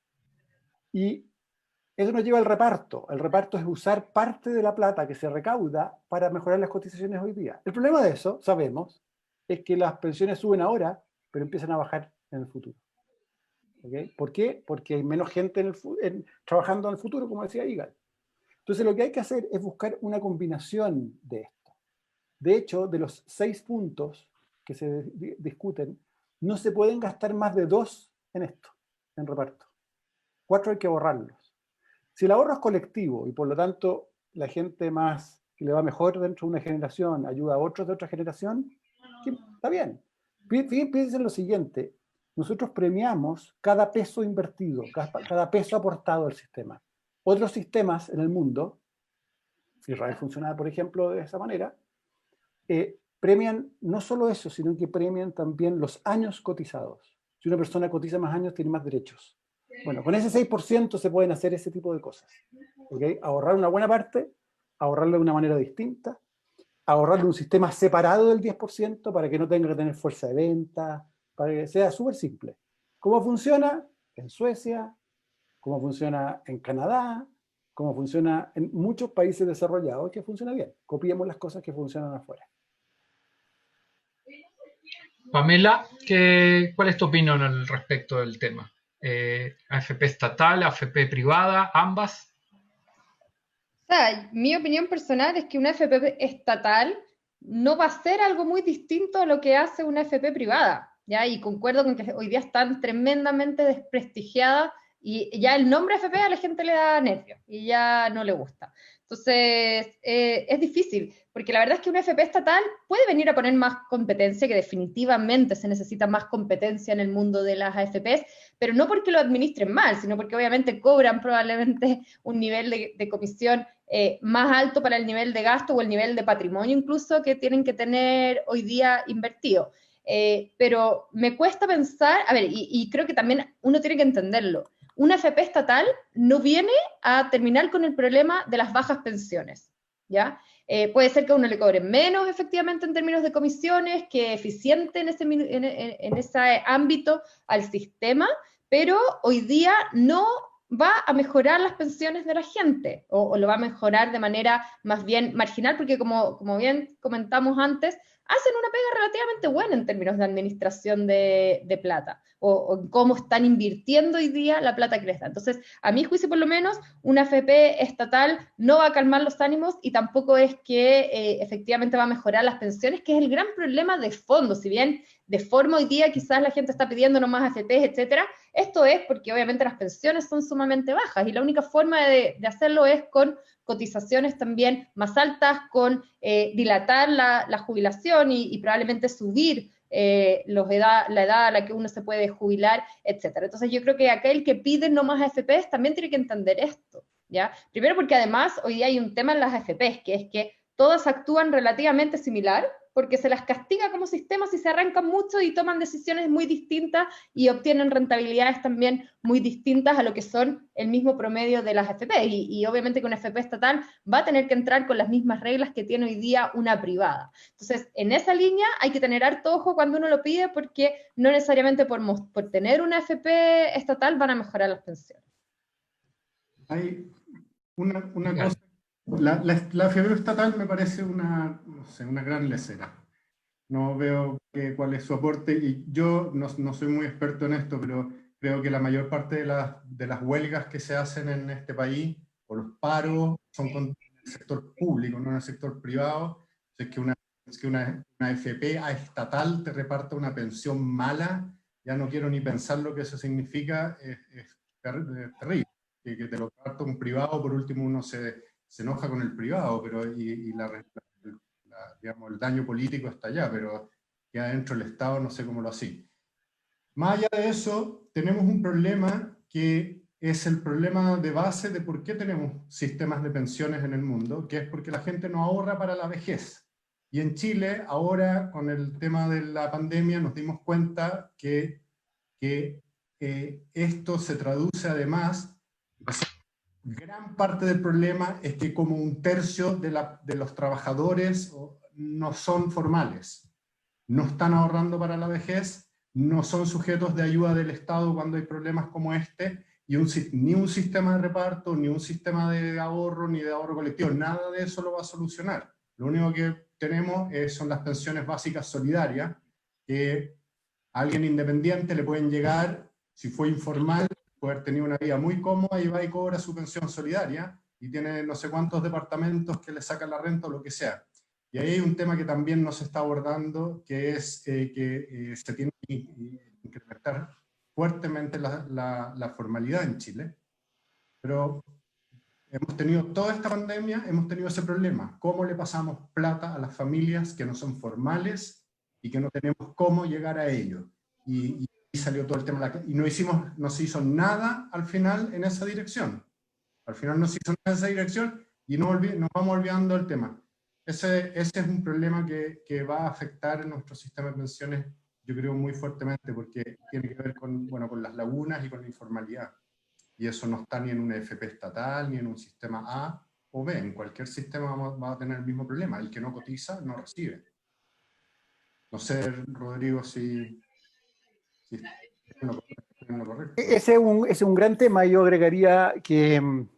Y eso nos lleva al reparto. El reparto es usar parte de la plata que se recauda para mejorar las cotizaciones hoy día. El problema de eso, sabemos, es que las pensiones suben ahora, pero empiezan a bajar en el futuro. ¿Okay? ¿Por qué? Porque hay menos gente trabajando en el futuro, como decía Igal. Entonces lo que hay que hacer es buscar una combinación de esto. De hecho, de los 6 puntos que se discuten, no se pueden gastar más de 2 en esto, en reparto. 4 hay que borrarlos. Si el ahorro es colectivo y por lo tanto la gente más que le va mejor dentro de una generación ayuda a otros de otra generación, está bien. Piensen en lo siguiente, nosotros premiamos cada peso invertido, cada peso aportado al sistema. Otros sistemas en el mundo, Israel funciona, por ejemplo, de esa manera, premian no solo eso, sino que premian también los años cotizados. Si una persona cotiza más años, tiene más derechos. Bueno, con ese 6% se pueden hacer ese tipo de cosas. ¿Okay? Ahorrar una buena parte, ahorrarlo de una manera distinta, ahorrarle un sistema separado del 10% para que no tenga que tener fuerza de venta, para que sea súper simple. ¿Cómo funciona? En Suecia, cómo funciona en Canadá, cómo funciona en muchos países desarrollados, que funciona bien. Copiemos las cosas que funcionan afuera. Pamela, ¿cuál es tu opinión al respecto del tema? ¿AFP estatal, AFP privada, ambas? O sea, mi opinión personal es que una AFP estatal no va a ser algo muy distinto a lo que hace una AFP privada, ¿ya? Y concuerdo con que hoy día están tremendamente desprestigiadas y ya el nombre AFP a la gente le da nervios y ya no le gusta. Entonces, es difícil, porque la verdad es que una AFP estatal puede venir a poner más competencia, que definitivamente se necesita más competencia en el mundo de las AFPs, pero no porque lo administren mal, sino porque obviamente cobran probablemente un nivel de comisión más alto para el nivel de gasto o el nivel de patrimonio incluso que tienen que tener hoy día invertido. Pero me cuesta pensar, a ver, y creo que también uno tiene que entenderlo, una AFP estatal no viene a terminar con el problema de las bajas pensiones, ¿ya? Puede ser que a uno le cobren menos efectivamente en términos de comisiones, que eficiente en ese ámbito al sistema, pero hoy día no va a mejorar las pensiones de la gente, o lo va a mejorar de manera más bien marginal, porque como bien comentamos antes, hacen una pega relativamente buena en términos de administración de plata, o cómo están invirtiendo hoy día la plata que les da. Entonces, a mi juicio por lo menos, una AFP estatal no va a calmar los ánimos y tampoco es que efectivamente va a mejorar las pensiones, que es el gran problema de fondo. Si bien de forma hoy día quizás la gente está pidiendo no más AFPs, etcétera, esto es porque obviamente las pensiones son sumamente bajas y la única forma de hacerlo es con cotizaciones también más altas, con dilatar la jubilación y probablemente subir la edad a la que uno se puede jubilar, etcétera. Entonces yo creo que aquel que pide no más AFPs también tiene que entender esto, ¿ya? Primero porque además hoy día hay un tema en las AFPs, que es que todas actúan relativamente similar, porque se las castiga como sistema si se arrancan mucho y toman decisiones muy distintas y obtienen rentabilidades también muy distintas a lo que son el mismo promedio de las AFP. Y obviamente que una AFP estatal va a tener que entrar con las mismas reglas que tiene hoy día una privada. Entonces, en esa línea hay que tener harto ojo cuando uno lo pide, porque no necesariamente por tener una AFP estatal van a mejorar las pensiones. Hay una cosa. La AFP estatal me parece una gran lesera. No veo cuál es su aporte, y yo no soy muy experto en esto, pero creo que la mayor parte de las huelgas que se hacen en este país, o los paros, son con el sector público, no en el sector privado. Es que una AFP estatal te reparta una pensión mala, ya no quiero ni pensar lo que eso significa, es terrible. Que te lo reparta un privado, por último uno se enoja con el privado, pero digamos, el daño político está allá, pero que adentro del Estado no sé cómo lo hacía. Más allá de eso, tenemos un problema que es el problema de base de por qué tenemos sistemas de pensiones en el mundo, que es porque la gente no ahorra para la vejez. Y en Chile, ahora, con el tema de la pandemia, nos dimos cuenta que esto se traduce además. Gran parte del problema es que como un tercio de los trabajadores no son formales, no están ahorrando para la vejez, no son sujetos de ayuda del Estado cuando hay problemas como este, y ni un sistema de reparto, ni un sistema de ahorro, ni de ahorro colectivo, nada de eso lo va a solucionar. Lo único que tenemos son las pensiones básicas solidarias, que a alguien independiente le pueden llegar, si fue informal, poder tener una vida muy cómoda, y va y cobra su pensión solidaria, y tiene no sé cuántos departamentos que le sacan la renta o lo que sea. Y ahí hay un tema que también no se está abordando, que es que se tiene que incrementar fuertemente la formalidad en Chile, pero hemos tenido toda esta pandemia, hemos tenido ese problema. ¿Cómo le pasamos plata a las familias que no son formales y que no tenemos cómo llegar a ello? Y salió todo el tema, y no se hizo nada al final en esa dirección. Al final no se hizo nada en esa dirección y nos vamos olvidando del tema. Ese es un problema que va a afectar nuestro sistema de pensiones, yo creo, muy fuertemente, porque tiene que ver con, bueno, con las lagunas y con la informalidad. Y eso no está ni en una FP estatal, ni en un sistema A o B. En cualquier sistema va a tener el mismo problema. El que no cotiza, no recibe. No sé, Rodrigo, si estoy en lo correcto. Ese es un gran tema. Yo agregaría que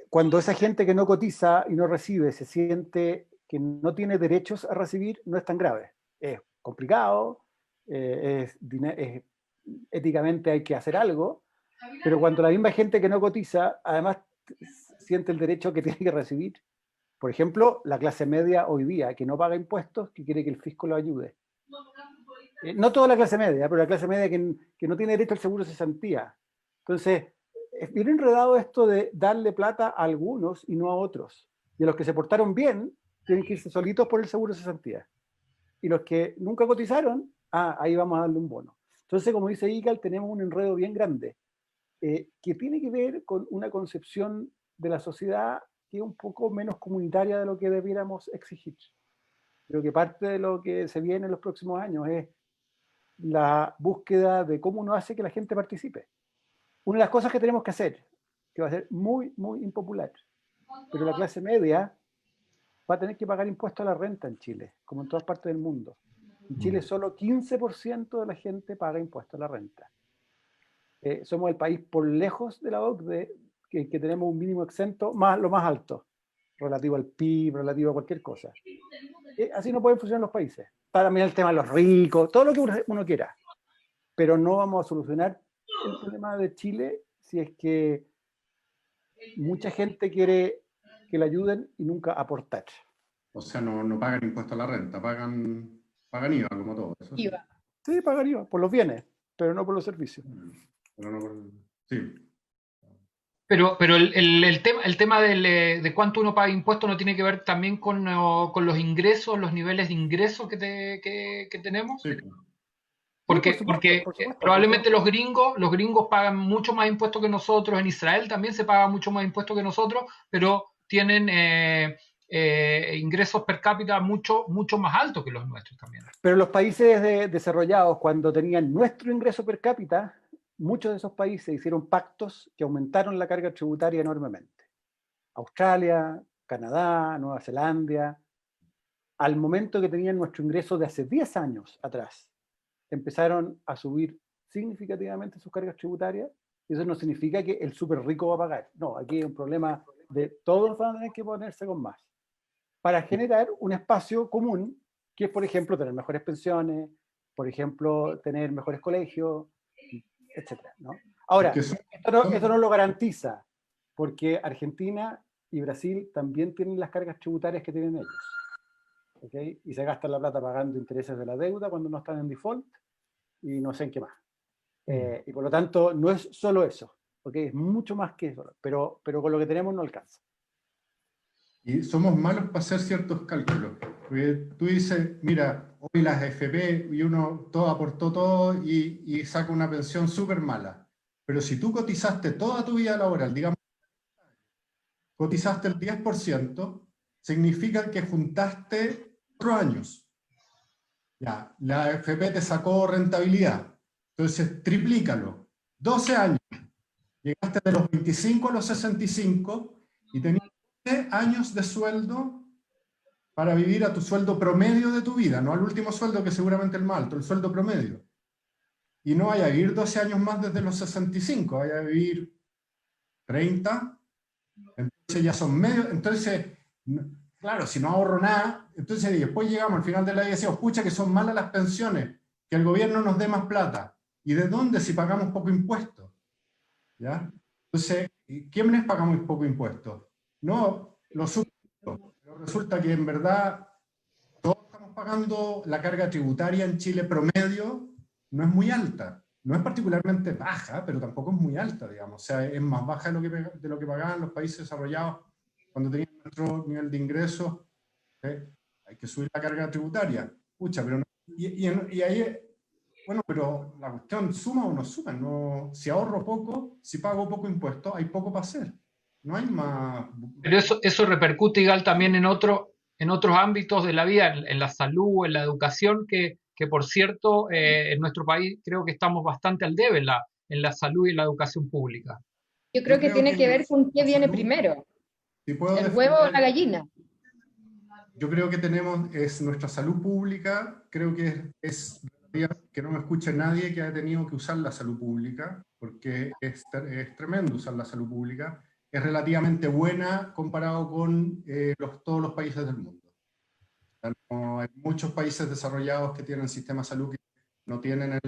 cuando esa gente que no cotiza y no recibe se siente que no tiene derechos a recibir, no es tan grave. Es complicado, éticamente hay que hacer algo, pero cuando la misma gente que no cotiza, además siente el derecho que tiene que recibir. Por ejemplo, la clase media hoy día, que no paga impuestos, que quiere que el fisco lo ayude. No toda la clase media, pero la clase media que no tiene derecho al seguro de cesantía. Entonces, es bien enredado esto de darle plata a algunos y no a otros. Y a los que se portaron bien, tienen que irse solitos por el seguro de cesantía. Y los que nunca cotizaron, ahí vamos a darle un bono. Entonces, como dice Igal, tenemos un enredo bien grande, que tiene que ver con una concepción de la sociedad que es un poco menos comunitaria de lo que debiéramos exigir. Creo que parte de lo que se viene en los próximos años es la búsqueda de cómo uno hace que la gente participe. Una de las cosas que tenemos que hacer, que va a ser muy, muy impopular, pero la clase media va a tener que pagar impuestos a la renta en Chile, como en todas partes del mundo. En Chile solo 15% de la gente paga impuestos a la renta. Somos el país por lejos de la OCDE que tenemos un mínimo exento, lo más alto, relativo al PIB, relativo a cualquier cosa. Así no pueden funcionar los países. Para mirar el tema de los ricos, todo lo que uno quiera. Pero no vamos a solucionar el problema de Chile si es que mucha gente quiere que le ayuden y nunca aportar. O sea, no pagan impuesto a la renta, pagan IVA, como todo. Eso sí. IVA. Sí, pagan IVA por los bienes, pero no por los servicios. Pero no por... Sí. Pero el tema de cuánto uno paga impuestos no tiene que ver también con los ingresos, los niveles de ingresos que tenemos. Sí. Porque supuesto, probablemente los gringos pagan mucho más impuestos que nosotros, en Israel también se paga mucho más impuestos que nosotros, pero tienen ingresos per cápita mucho más altos que los nuestros también. Pero los países desarrollados, cuando tenían nuestro ingreso per cápita, muchos de esos países hicieron pactos que aumentaron la carga tributaria enormemente. Australia, Canadá, Nueva Zelanda, al momento que tenían nuestro ingreso de hace 10 años atrás, empezaron a subir significativamente sus cargas tributarias. Y eso no significa que el súper rico va a pagar. No, aquí hay un problema de todos van a tener que ponerse con más, para generar un espacio común, que es, por ejemplo, tener mejores pensiones, por ejemplo, tener mejores colegios, etcétera, ¿no? Ahora, esto no lo garantiza, porque Argentina y Brasil también tienen las cargas tributarias que tienen ellos. ¿Okay? Y se gastan la plata pagando intereses de la deuda cuando no están en default, y no sé en qué más. Y por lo tanto, no es solo eso, ¿okay? Es mucho más que eso, pero con lo que tenemos no alcanza. Y somos malos para hacer ciertos cálculos. Porque tú dices, mira, hoy las FP y uno todo aportó todo y saca una pensión súper mala. Pero si tú cotizaste toda tu vida laboral, digamos, cotizaste el 10%, significa que juntaste 4 años. Ya, la FP te sacó rentabilidad. Entonces, triplícalo. 12 años. Llegaste de los 25 a los 65 y tenías 12 años de sueldo para vivir a tu sueldo promedio de tu vida, no al último sueldo que seguramente es el más alto, el sueldo promedio. Y no vaya a vivir 12 años más desde los 65, vaya a vivir 30, entonces ya son medio, entonces, claro, si no ahorro nada, entonces después llegamos al final de la vida y decimos, pucha que son malas las pensiones, que el gobierno nos dé más plata. ¿Y de dónde si pagamos poco impuesto? ¿Ya? Entonces, ¿quiénes pagamos poco impuestos? No los súbditos, pero resulta que en verdad todos estamos pagando la carga tributaria en Chile promedio, no es muy alta. No es particularmente baja, pero tampoco es muy alta, digamos. O sea, es más baja de lo que pagaban los países desarrollados cuando tenían nuestro nivel de ingresos. Hay que subir la carga tributaria. Pucha, pero no, y ahí, bueno, pero la cuestión, ¿suma o no suma? No, si ahorro poco, si pago poco impuesto, hay poco para hacer. No hay más. Pero eso repercute igual también en otros ámbitos de la vida, en la salud, en la educación, que por cierto, en nuestro país creo que estamos bastante al debe en la salud y en la educación pública. Yo Yo creo que creo tiene que ver con qué la viene salud, primero, si puedo el huevo o la gallina. yo creo que tenemos nuestra salud pública, creo que que no me escuche nadie que haya tenido que usar la salud pública, porque es tremendo usar la salud pública, es relativamente buena comparado con todos los países del mundo. No, hay muchos países desarrollados que tienen sistemas de salud que no tienen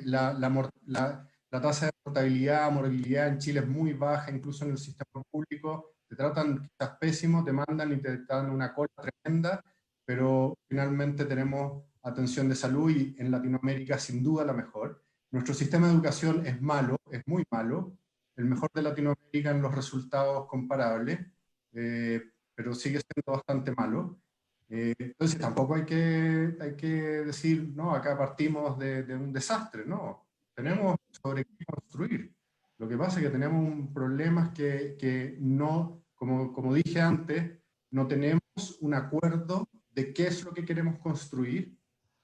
la tasa de mortalidad, morbilidad en Chile es muy baja, incluso en el sistema público. Te tratan quizás pésimo, te mandan y te dan una cola tremenda, pero finalmente tenemos atención de salud y en Latinoamérica sin duda la mejor. Nuestro sistema de educación es malo, es muy malo, el mejor de Latinoamérica en los resultados comparables, pero sigue siendo bastante malo. Entonces tampoco hay que decir, no, acá partimos de un desastre, no. Tenemos sobre qué construir. Lo que pasa es que tenemos un problema que no, como dije antes, no tenemos un acuerdo de qué es lo que queremos construir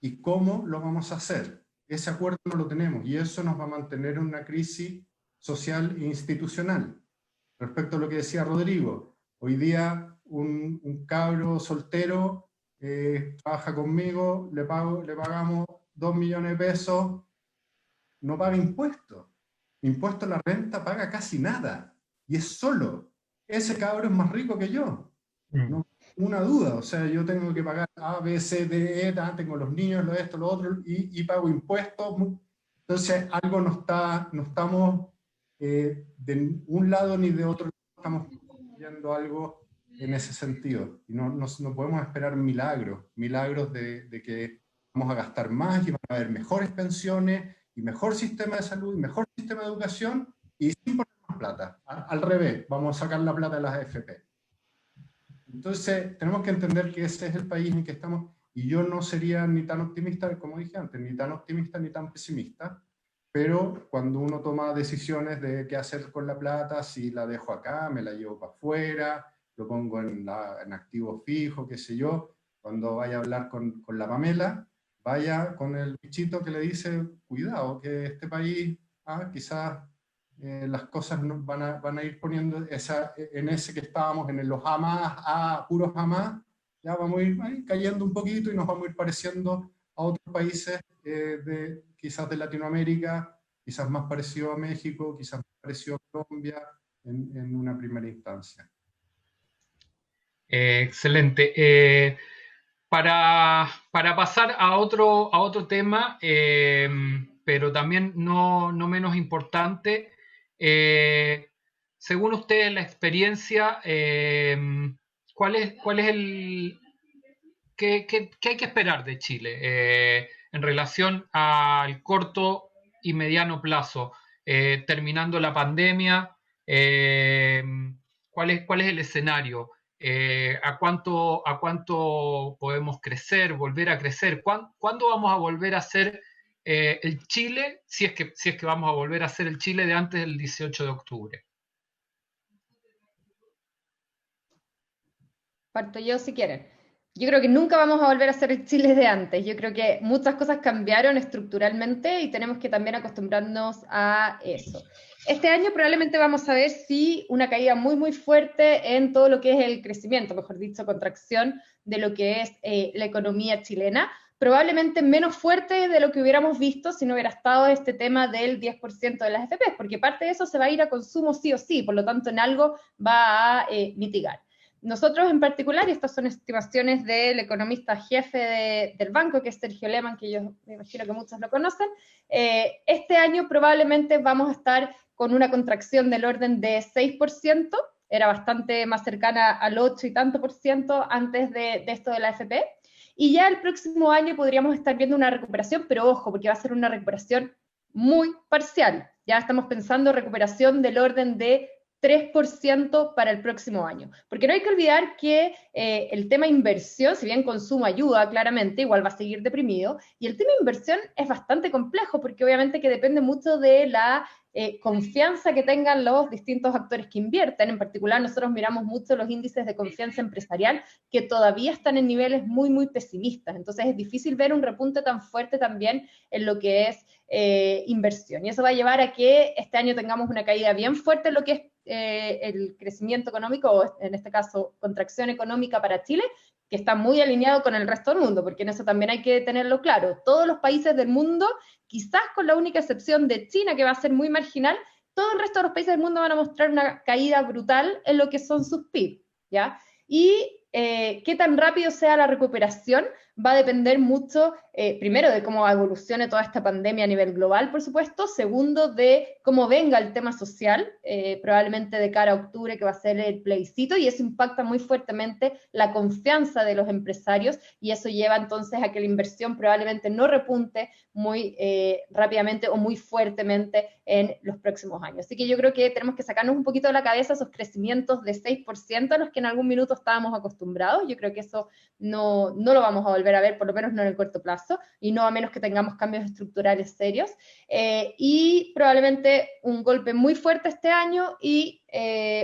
y cómo lo vamos a hacer. Ese acuerdo no lo tenemos y eso nos va a mantener en una crisis social e institucional. Respecto a lo que decía Rodrigo, hoy día un cabro soltero trabaja conmigo, le pagamos 2 millones de pesos, no paga impuestos. Impuesto a la renta paga casi nada. Y es solo. Ese cabro es más rico que yo. No, una duda. O sea, yo tengo que pagar A, B, C, D, E, tengo los niños, lo esto, lo otro, y pago impuestos. Entonces, algo no estamos de un lado ni de otro, estamos construyendo algo en ese sentido. Y no podemos esperar milagros de que vamos a gastar más y van a haber mejores pensiones y mejor sistema de salud y mejor sistema de educación y sin poner más plata. Al revés, vamos a sacar la plata de las AFP. Entonces, tenemos que entender que ese es el país en que estamos y yo no sería ni tan optimista, como dije antes, ni tan optimista ni tan pesimista, pero cuando uno toma decisiones de qué hacer con la plata, si la dejo acá, me la llevo para afuera, lo pongo en activo fijo, qué sé yo, cuando vaya a hablar con la Pamela, vaya con el bichito que le dice, cuidado, que este país quizás las cosas van a ir poniendo en ese que estábamos, en los jamás, puros jamás, ya vamos a ir ahí cayendo un poquito y nos vamos a ir pareciendo a otros países quizás de Latinoamérica, quizás más parecido a México, quizás más parecido a Colombia en una primera instancia. Excelente. Para pasar a otro tema, pero también no menos importante, según ustedes la experiencia, ¿cuál es qué hay que esperar de Chile en relación al corto y mediano plazo? Terminando la pandemia, ¿cuál es el escenario? ¿A cuánto podemos crecer, volver a crecer? ¿Cuándo vamos a volver a ser el Chile, si es que vamos a volver a ser el Chile de antes del 18 de octubre? Parto yo si quieren. Yo creo que nunca vamos a volver a ser el Chile de antes. Yo creo que muchas cosas cambiaron estructuralmente y tenemos que también acostumbrarnos a eso. Este año probablemente vamos a ver si una caída muy, muy fuerte en todo lo que es el crecimiento, mejor dicho, contracción de lo que es la economía chilena, probablemente menos fuerte de lo que hubiéramos visto si no hubiera estado este tema del 10% de las AFP, porque parte de eso se va a ir a consumo sí o sí, por lo tanto en algo va a mitigar. Nosotros en particular, y estas son estimaciones del economista jefe del banco, que es Sergio Lehmann, que yo me imagino que muchos lo conocen, este año probablemente vamos a estar con una contracción del orden de 6%, era bastante más cercana al 8 y tanto por ciento antes de esto de la AFP, y ya el próximo año podríamos estar viendo una recuperación, pero ojo, porque va a ser una recuperación muy parcial. Ya estamos pensando recuperación del orden de 3% para el próximo año. Porque no hay que olvidar que el tema inversión, si bien consumo ayuda claramente, igual va a seguir deprimido, y el tema inversión es bastante complejo porque obviamente que depende mucho de la confianza que tengan los distintos actores que invierten. En particular, nosotros miramos mucho los índices de confianza empresarial que todavía están en niveles muy, muy pesimistas. Entonces es difícil ver un repunte tan fuerte también en lo que es inversión. Y eso va a llevar a que este año tengamos una caída bien fuerte en lo que es el crecimiento económico, o en este caso contracción económica para Chile, que está muy alineado con el resto del mundo, porque en eso también hay que tenerlo claro. Todos los países del mundo, quizás con la única excepción de China, que va a ser muy marginal, todo el resto de los países del mundo van a mostrar una caída brutal en lo que son sus PIB, ¿ya? Y qué tan rápido sea la recuperación va a depender mucho, primero, de cómo evolucione toda esta pandemia a nivel global, por supuesto. Segundo, de cómo venga el tema social, probablemente de cara a octubre, que va a ser el plebiscito, y eso impacta muy fuertemente la confianza de los empresarios, y eso lleva entonces a que la inversión probablemente no repunte muy rápidamente o muy fuertemente en los próximos años. Así que yo creo que tenemos que sacarnos un poquito de la cabeza esos crecimientos de 6% a los que en algún minuto estábamos acostumbrados. Yo creo que eso no lo vamos a volver a ver, por lo menos no en el corto plazo, y no a menos que tengamos cambios estructurales serios, y probablemente un golpe muy fuerte este año y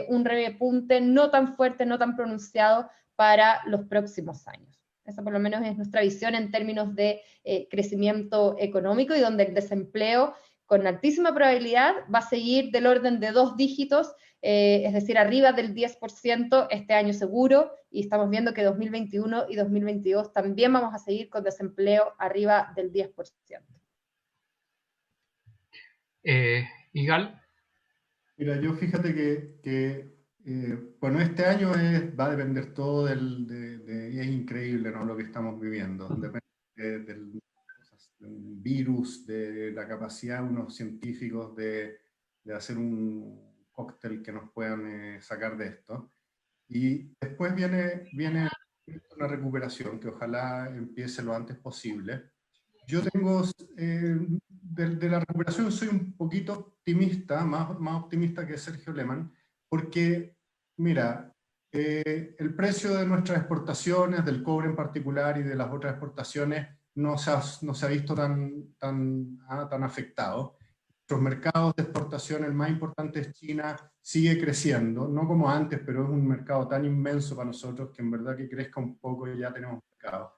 un repunte no tan fuerte, no tan pronunciado para los próximos años. Esa por lo menos es nuestra visión en términos de crecimiento económico, y donde el desempleo con altísima probabilidad va a seguir del orden de 2 dígitos, es decir, arriba del 10% este año seguro, y estamos viendo que 2021 y 2022 también vamos a seguir con desempleo arriba del 10%. Igal. Mira, yo fíjate que bueno, este año va a depender todo y es increíble, ¿no?, lo que estamos viviendo. Depende del virus, de la capacidad de unos científicos de hacer un cóctel que nos puedan sacar de esto. Y después viene una recuperación que ojalá empiece lo antes posible. Yo tengo, de la recuperación soy un poquito optimista, más optimista que Sergio Lehmann, porque, mira, el precio de nuestras exportaciones, del cobre en particular y de las otras exportaciones, no se ha visto tan afectado. Nuestros mercados de exportación, el más importante es China, sigue creciendo, no como antes, pero es un mercado tan inmenso para nosotros que en verdad que crezca un poco y ya tenemos mercado.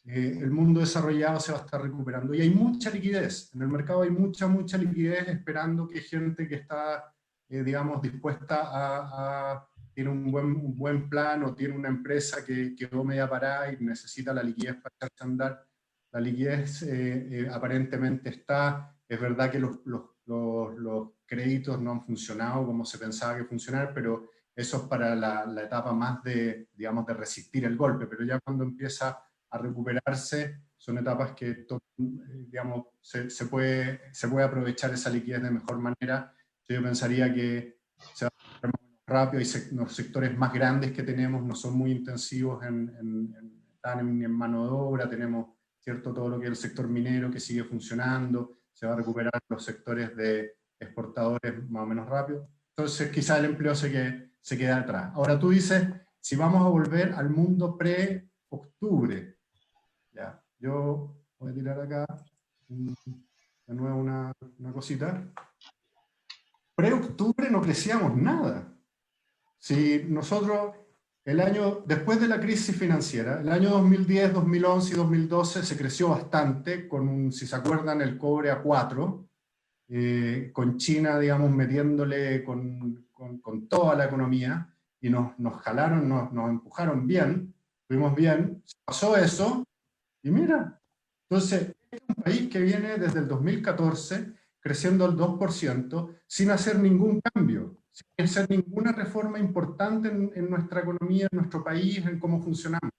El mundo desarrollado se va a estar recuperando y hay mucha liquidez. En el mercado hay mucha liquidez, esperando que gente que está, digamos, dispuesta tiene un buen plan, o tiene una empresa que quedó media parada y necesita la liquidez para echarse a andar. La liquidez aparentemente está. Es verdad que los créditos no han funcionado como se pensaba que funcionaran, pero eso es para la etapa más digamos, de resistir el golpe. Pero ya cuando empieza a recuperarse, son etapas que, digamos, se puede aprovechar esa liquidez de mejor manera. Yo pensaría que se va a hacer más rápido, y los sectores más grandes que tenemos no son muy intensivos están en mano de obra. Tenemos, ¿cierto?, todo lo que es el sector minero, que sigue funcionando. Se va a recuperar los sectores de exportadores más o menos rápido. Entonces quizá el empleo se queda atrás. Ahora tú dices, si vamos a volver al mundo pre-octubre, ya, yo voy a tirar acá de nuevo una cosita. Pre-octubre no crecíamos nada. Si nosotros, después de la crisis financiera, el año 2010, 2011 y 2012 se creció bastante, si se acuerdan, el cobre a 4, con China, digamos, metiéndole con toda la economía, y nos jalaron, nos empujaron bien, fuimos bien, se pasó eso, y mira, entonces, es un país que viene desde el 2014 creciendo al 2%, sin hacer ningún cambio, sin hacer ninguna reforma importante en nuestra economía, en nuestro país, en cómo funcionamos.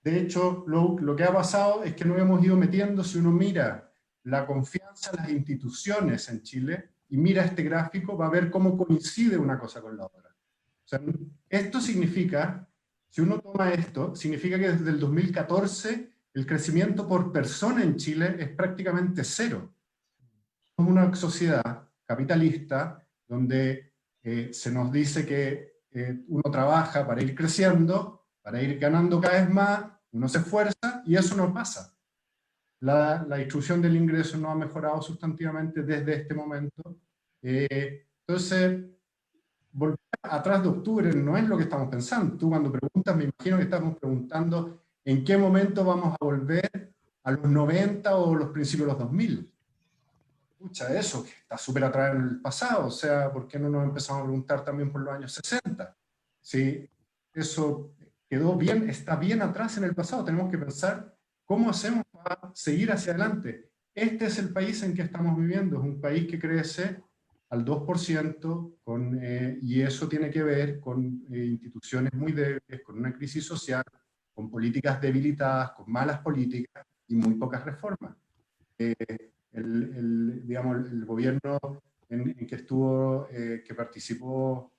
De hecho, lo que ha pasado es que nos hemos ido metiendo. Si uno mira la confianza en las instituciones en Chile, y mira este gráfico, va a ver cómo coincide una cosa con la otra. O sea, esto significa, si uno toma esto, significa que desde el 2014 el crecimiento por persona en Chile es prácticamente cero. Es una sociedad capitalista donde se nos dice que uno trabaja para ir creciendo, para ir ganando cada vez más, uno se esfuerza y eso no pasa. La distribución del ingreso no ha mejorado sustantivamente desde este momento. Entonces, volver atrás de octubre no es lo que estamos pensando. Tú cuando preguntas, me imagino que estamos preguntando en qué momento vamos a volver a los 90 o los principios de los 2000. Escucha, eso que está súper atrás en el pasado, o sea, ¿por qué no nos empezamos a preguntar también por los años 60? Si eso quedó bien, está bien atrás en el pasado, tenemos que pensar cómo hacemos para seguir hacia adelante. Este es el país en que estamos viviendo, es un país que crece al 2%, y eso tiene que ver con instituciones muy débiles, con una crisis social, con políticas debilitadas, con malas políticas y muy pocas reformas. Digamos, el gobierno en que estuvo, que participó,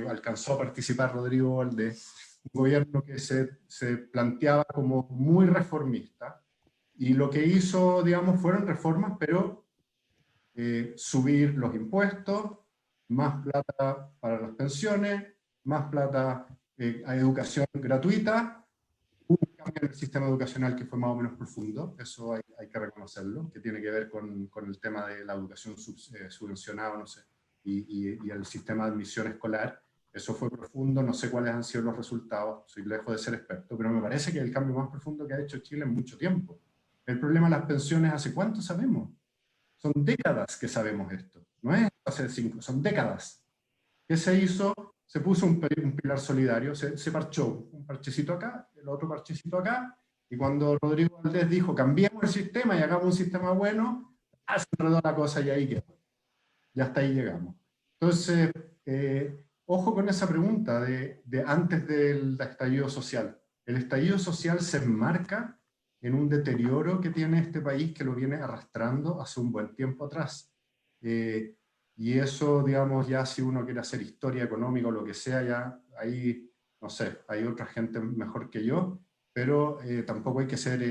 alcanzó a participar Rodrigo Valdés, un gobierno que se planteaba como muy reformista, y lo que hizo, digamos, fueron reformas, pero subir los impuestos, más plata para las pensiones, más plata a educación gratuita, un cambio en el sistema educacional que fue más o menos profundo, eso hay que reconocerlo, que tiene que ver con el tema de la educación subvencionada, no sé, y el sistema de admisión escolar. Eso fue profundo, no sé cuáles han sido los resultados, soy lejos de ser experto, pero me parece que es el cambio más profundo que ha hecho Chile en mucho tiempo. El problema de las pensiones, ¿hace cuánto sabemos? Son décadas que sabemos esto, no es hace 5, son décadas. ¿Qué se hizo? Se puso un pilar solidario, se parchó un parchecito acá, el otro parchecito acá, y cuando Rodrigo Valdés dijo cambiemos el sistema y hagamos un sistema bueno, se enredó la cosa y ahí quedó. Ya hasta ahí llegamos. Entonces, ojo con esa pregunta de antes del estallido social. El estallido social se enmarca en un deterioro que tiene este país que lo viene arrastrando hace un buen tiempo atrás. Y eso, digamos, ya si uno quiere hacer historia económica o lo que sea, ya ahí, no sé, hay otra gente mejor que yo, pero tampoco hay que ser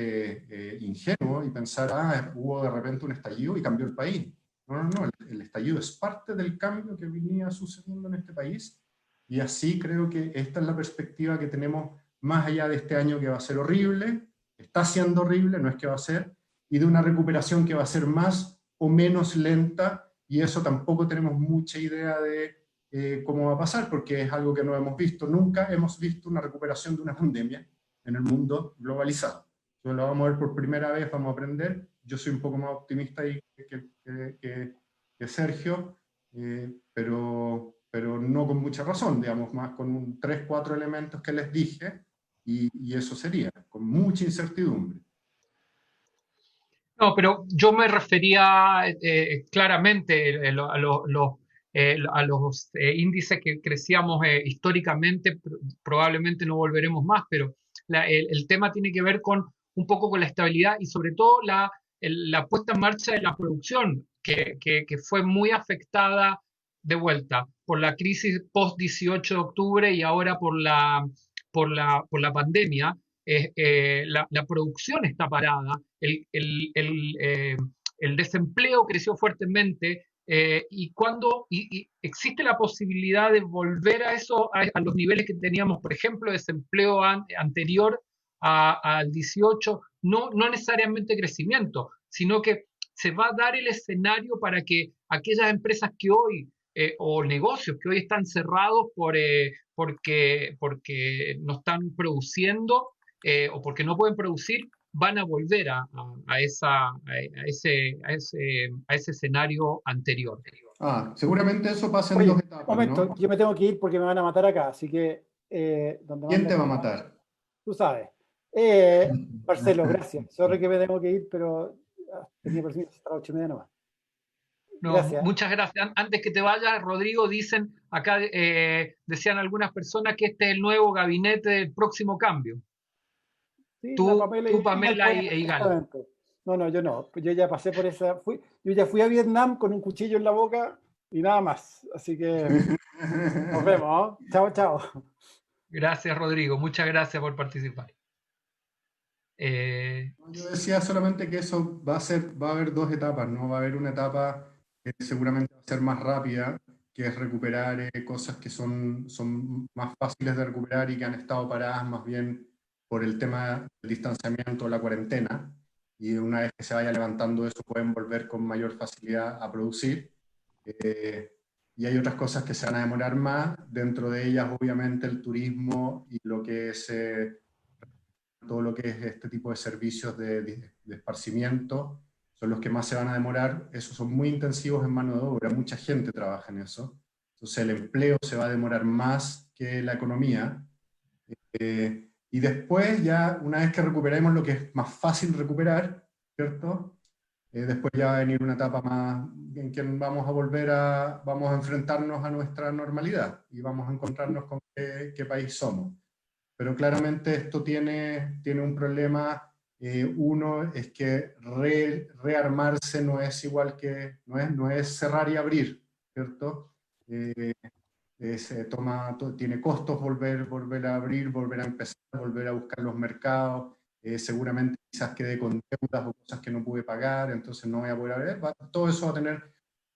ingenuo y pensar, hubo de repente un estallido y cambió el país. No, no, no, el estallido es parte del cambio que venía sucediendo en este país, y así creo que esta es la perspectiva que tenemos más allá de este año que va a ser horrible, está siendo horrible, no es que va a ser, y de una recuperación que va a ser más o menos lenta, y eso tampoco tenemos mucha idea de cómo va a pasar, porque es algo que no hemos visto. Nunca hemos visto una recuperación de una pandemia en el mundo globalizado. Entonces lo vamos a ver por primera vez, vamos a aprender. Yo soy un poco más optimista ahí que Sergio, pero no con mucha razón, digamos, más con 3, 4 elementos que les dije, y eso sería, con mucha incertidumbre. No, pero yo me refería claramente a los índices que crecíamos históricamente, probablemente no volveremos más, pero el tema tiene que ver con un poco con la estabilidad y sobre todo la puesta en marcha de la producción, que fue muy afectada de vuelta por la crisis post-18 de octubre y ahora por la pandemia. La producción está parada, el desempleo creció fuertemente, y existe la posibilidad de volver a los niveles que teníamos, por ejemplo, desempleo anterior al 18, no necesariamente crecimiento, sino que se va a dar el escenario para que aquellas empresas que hoy, o negocios que hoy están cerrados porque no están produciendo, o porque no pueden producir, van a volver a ese escenario anterior. Seguramente eso pasa en Oye, 2 un etapas, momento, ¿no? yo me tengo que ir porque me van a matar acá, así que donde ¿Quién manda te va a que- matar? tú sabes. Marcelo, gracias. Sorry que me tengo que ir, pero tenía permiso hasta las 8:30 nomás. No, Gracias. muchas gracias. Antes que te vayas, Rodrigo, acá decían algunas personas que este es el nuevo gabinete del próximo cambio. Sí, la Tú, Pamela tú y Pamela e Igal. exactamente. No, yo no. Yo ya pasé por esa. Yo ya fui a Vietnam con un cuchillo en la boca y nada más. Así que nos vemos. Chao, chao. Gracias, Rodrigo. Muchas gracias por participar. Yo decía solamente que eso va a haber dos etapas, ¿no? Va a haber una etapa que seguramente va a ser más rápida, que es recuperar cosas que son más fáciles de recuperar y que han estado paradas más bien por el tema del distanciamiento o la cuarentena. Y una vez que se vaya levantando eso, pueden volver con mayor facilidad a producir. Y hay otras cosas que se van a demorar más, dentro de ellas obviamente el turismo y lo que es todo lo que es este tipo de servicios de esparcimiento, son los que más se van a demorar. Esos son muy intensivos en mano de obra, mucha gente trabaja en eso. Entonces el empleo se va a demorar más que la economía. Y después ya, una vez que recuperemos lo que es más fácil recuperar, ¿cierto? Después ya va a venir una etapa más en que vamos a enfrentarnos a nuestra normalidad y vamos a encontrarnos con qué país somos. Pero claramente esto tiene un problema. Uno es que rearmarse no es igual que, no es cerrar y abrir, ¿cierto? Tiene costos volver a abrir, volver a empezar, volver a buscar los mercados. Seguramente quizás quede con deudas o cosas que no pude pagar, entonces no voy a poder abrir. Todo eso va a tener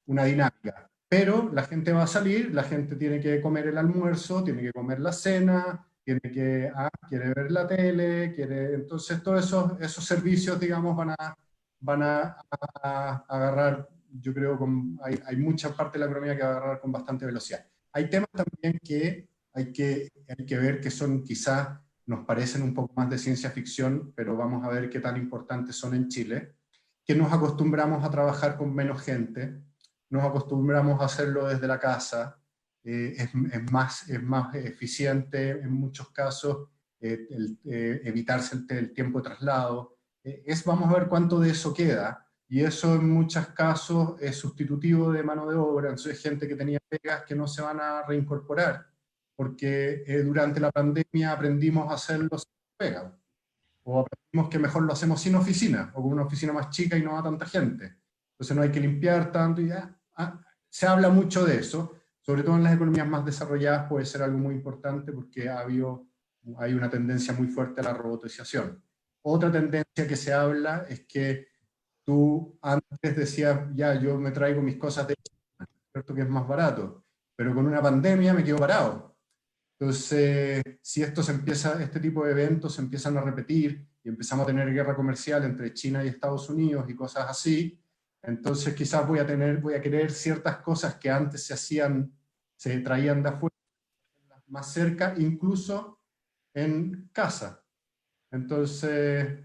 una dinámica. Pero la gente va a salir, la gente tiene que comer el almuerzo, tiene que comer la cena, quiere ver la tele, entonces todos esos servicios, digamos, van a agarrar, yo creo, hay mucha parte de la economía que va a agarrar con bastante velocidad. Hay temas también que hay que ver que quizás nos parecen un poco más de ciencia ficción, pero vamos a ver qué tan importantes son en Chile, que nos acostumbramos a trabajar con menos gente, nos acostumbramos a hacerlo desde la casa, es más eficiente en muchos casos, evitarse el tiempo de traslado. Vamos a ver cuánto de eso queda, y eso en muchos casos es sustitutivo de mano de obra, entonces gente que tenía pegas que no se van a reincorporar, porque durante la pandemia aprendimos a hacerlo sin pegas, o aprendimos que mejor lo hacemos sin oficina, o con una oficina más chica y no va tanta gente. Entonces no hay que limpiar tanto, y ya. Se habla mucho de eso, sobre todo en las economías más desarrolladas puede ser algo muy importante porque hay una tendencia muy fuerte a la robotización. Otra tendencia que se habla es que tú antes decías, ya, yo me traigo mis cosas de China, ¿cierto? Que es más barato, pero con una pandemia me quedo parado. Entonces, si este tipo de eventos se empiezan a repetir y empezamos a tener guerra comercial entre China y Estados Unidos y cosas así, entonces quizás voy a querer ciertas cosas que antes se traían de afuera, más cerca, incluso en casa. Entonces,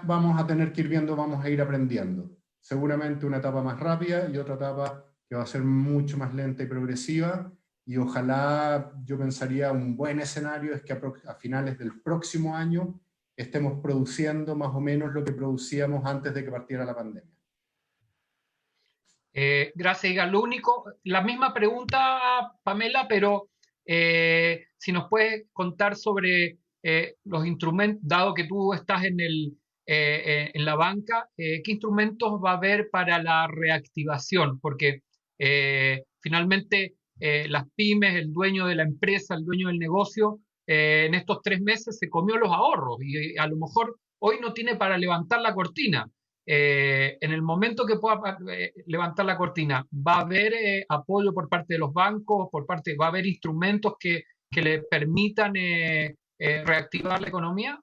vamos a tener que ir viendo, vamos a ir aprendiendo. Seguramente una etapa más rápida y otra etapa que va a ser mucho más lenta y progresiva, y ojalá, yo pensaría, un buen escenario es que a finales del próximo año estemos produciendo más o menos lo que producíamos antes de que partiera la pandemia. Gracias, Iga. La misma pregunta, Pamela, pero si nos puedes contar sobre los instrumentos, dado que tú estás en la banca, ¿qué instrumentos va a haber para la reactivación? Porque finalmente las pymes, el dueño de la empresa, el dueño del negocio, en estos 3 meses se comió los ahorros y a lo mejor hoy no tiene para levantar la cortina. En el momento que pueda levantar la cortina, ¿va a haber apoyo por parte de los bancos? ¿Va a haber instrumentos que le permitan reactivar la economía?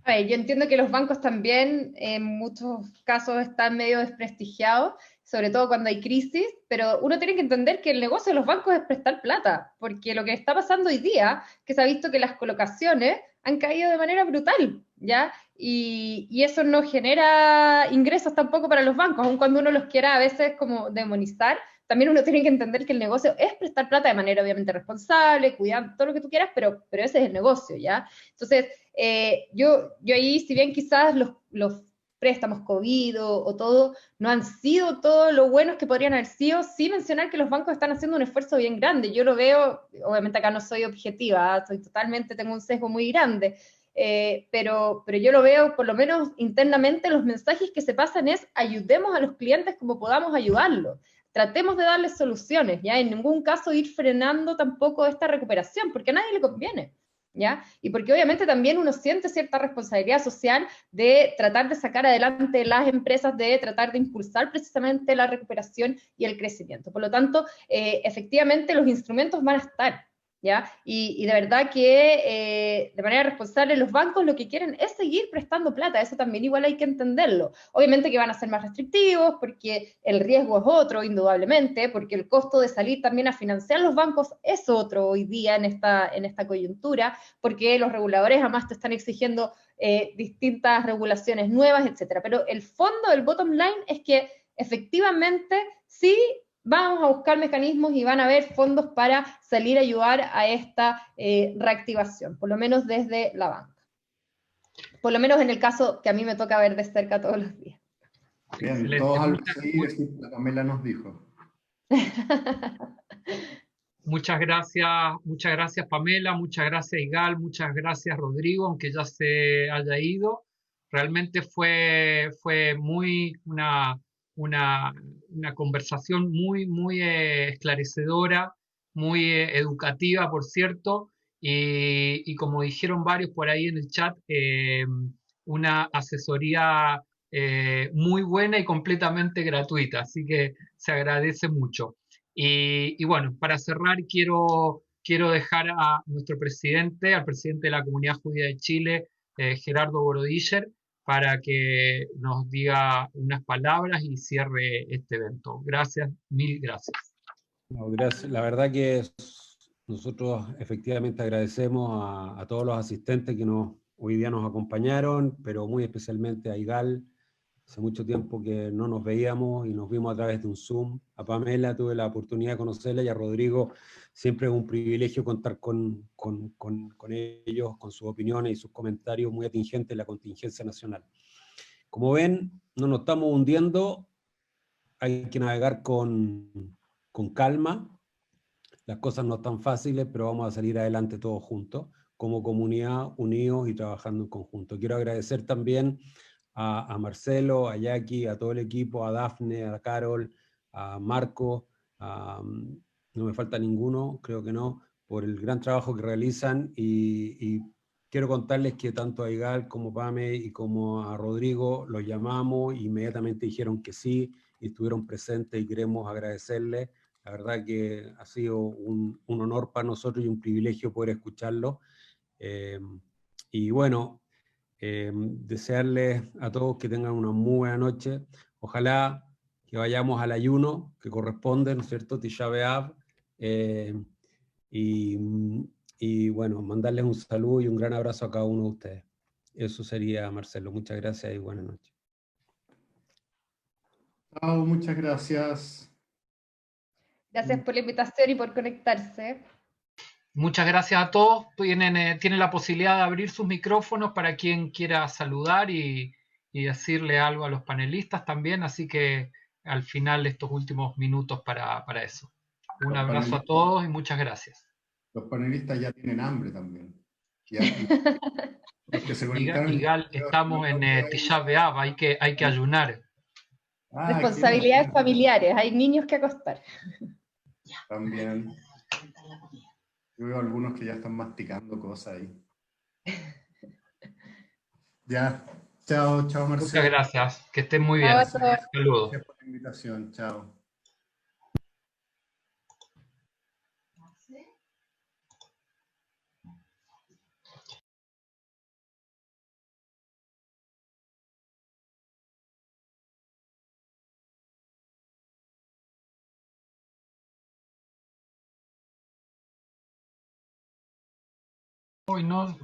A ver, yo entiendo que los bancos también en muchos casos están medio desprestigiados, sobre todo cuando hay crisis, pero uno tiene que entender que el negocio de los bancos es prestar plata, porque lo que está pasando hoy día, que se ha visto que las colocaciones han caído de manera brutal, ¿ya? Y eso no genera ingresos tampoco para los bancos, aun cuando uno los quiera a veces como demonizar, también uno tiene que entender que el negocio es prestar plata de manera obviamente responsable, cuidando todo lo que tú quieras, pero ese es el negocio, ¿ya? Entonces, yo ahí, si bien quizás los préstamos COVID o todo no han sido todo lo buenos que podrían haber sido, sí mencionar que los bancos están haciendo un esfuerzo bien grande. Yo lo veo, obviamente acá no soy objetiva, tengo un sesgo muy grande, pero yo lo veo, por lo menos internamente, los mensajes que se pasan es ayudemos a los clientes como podamos ayudarlos. tratemos de darles soluciones, ¿ya? En ningún caso ir frenando tampoco esta recuperación, porque a nadie le conviene, ¿ya? Y porque obviamente también uno siente cierta responsabilidad social de tratar de sacar adelante las empresas, de tratar de impulsar precisamente la recuperación y el crecimiento. Por lo tanto, efectivamente los instrumentos van a estar, ¿ya? Y de verdad que de manera responsable los bancos lo que quieren es seguir prestando plata, eso también igual hay que entenderlo. Obviamente que van a ser más restrictivos porque el riesgo es otro, indudablemente, porque el costo de salir también a financiar los bancos es otro hoy día en esta coyuntura, porque los reguladores además te están exigiendo distintas regulaciones nuevas, etcétera. Pero el fondo, el bottom line es que efectivamente sí vamos a buscar mecanismos y van a haber fondos para salir a ayudar a esta reactivación, por lo menos desde la banca. Por lo menos en el caso que a mí me toca ver de cerca todos los días. Bien, Excelente. todos al seguir, la Pamela nos dijo. Muchas gracias Pamela, muchas gracias Igal, muchas gracias Rodrigo, aunque ya se haya ido. Realmente fue muy una conversación muy esclarecedora, muy educativa, por cierto, y como dijeron varios por ahí en el chat, una asesoría muy buena y completamente gratuita, así que se agradece mucho. Y bueno, para cerrar quiero dejar a nuestro presidente, al presidente de la Comunidad Judía de Chile, Gerardo Borodiller, para que nos diga unas palabras y cierre este evento. Gracias, mil gracias. No, gracias. La verdad que nosotros efectivamente agradecemos a todos los asistentes que hoy día nos acompañaron, pero muy especialmente a Igal. Hace mucho tiempo que no nos veíamos y nos vimos a través de un Zoom. A Pamela tuve la oportunidad de conocerla y a Rodrigo siempre es un privilegio contar con ellos, con sus opiniones y sus comentarios muy atingentes en la contingencia nacional. Como ven, no nos estamos hundiendo, hay que navegar con calma. Las cosas no están fáciles, pero vamos a salir adelante todos juntos, como comunidad, unidos y trabajando en conjunto. Quiero agradecer también a Marcelo, a Jackie, a todo el equipo, a Dafne, a Carol, a Marco, no me falta ninguno, creo que no, por el gran trabajo que realizan y quiero contarles que tanto a Igal como Pame y como a Rodrigo los llamamos, inmediatamente dijeron que sí y estuvieron presentes y queremos agradecerles. La verdad que ha sido un honor para nosotros y un privilegio poder escucharlo. Y bueno, desearles a todos que tengan una muy buena noche. Ojalá que vayamos al ayuno que corresponde, ¿no es cierto? Tisha B'Av. Y bueno, mandarles un saludo y un gran abrazo a cada uno de ustedes. Eso sería, Marcelo. Muchas gracias y buenas noches. Chao, muchas gracias. Gracias por la invitación y por conectarse. Muchas gracias a todos. Tienen la posibilidad de abrir sus micrófonos para quien quiera saludar y decirle algo a los panelistas también, así que al final estos últimos minutos para eso. Un abrazo a todos y muchas gracias. Los panelistas ya tienen hambre también. Ya, los que se conectaron. Igal, estamos en Tisha B'Av, hay que ayunar. Responsabilidades familiares, hay niños que acostar. También. Yo veo algunos que ya están masticando cosas ahí. Ya. Chao, chao, Marcelo. Muchas gracias. Que estén muy bien. Saludos. Gracias por la invitación. Chao. Hoy no.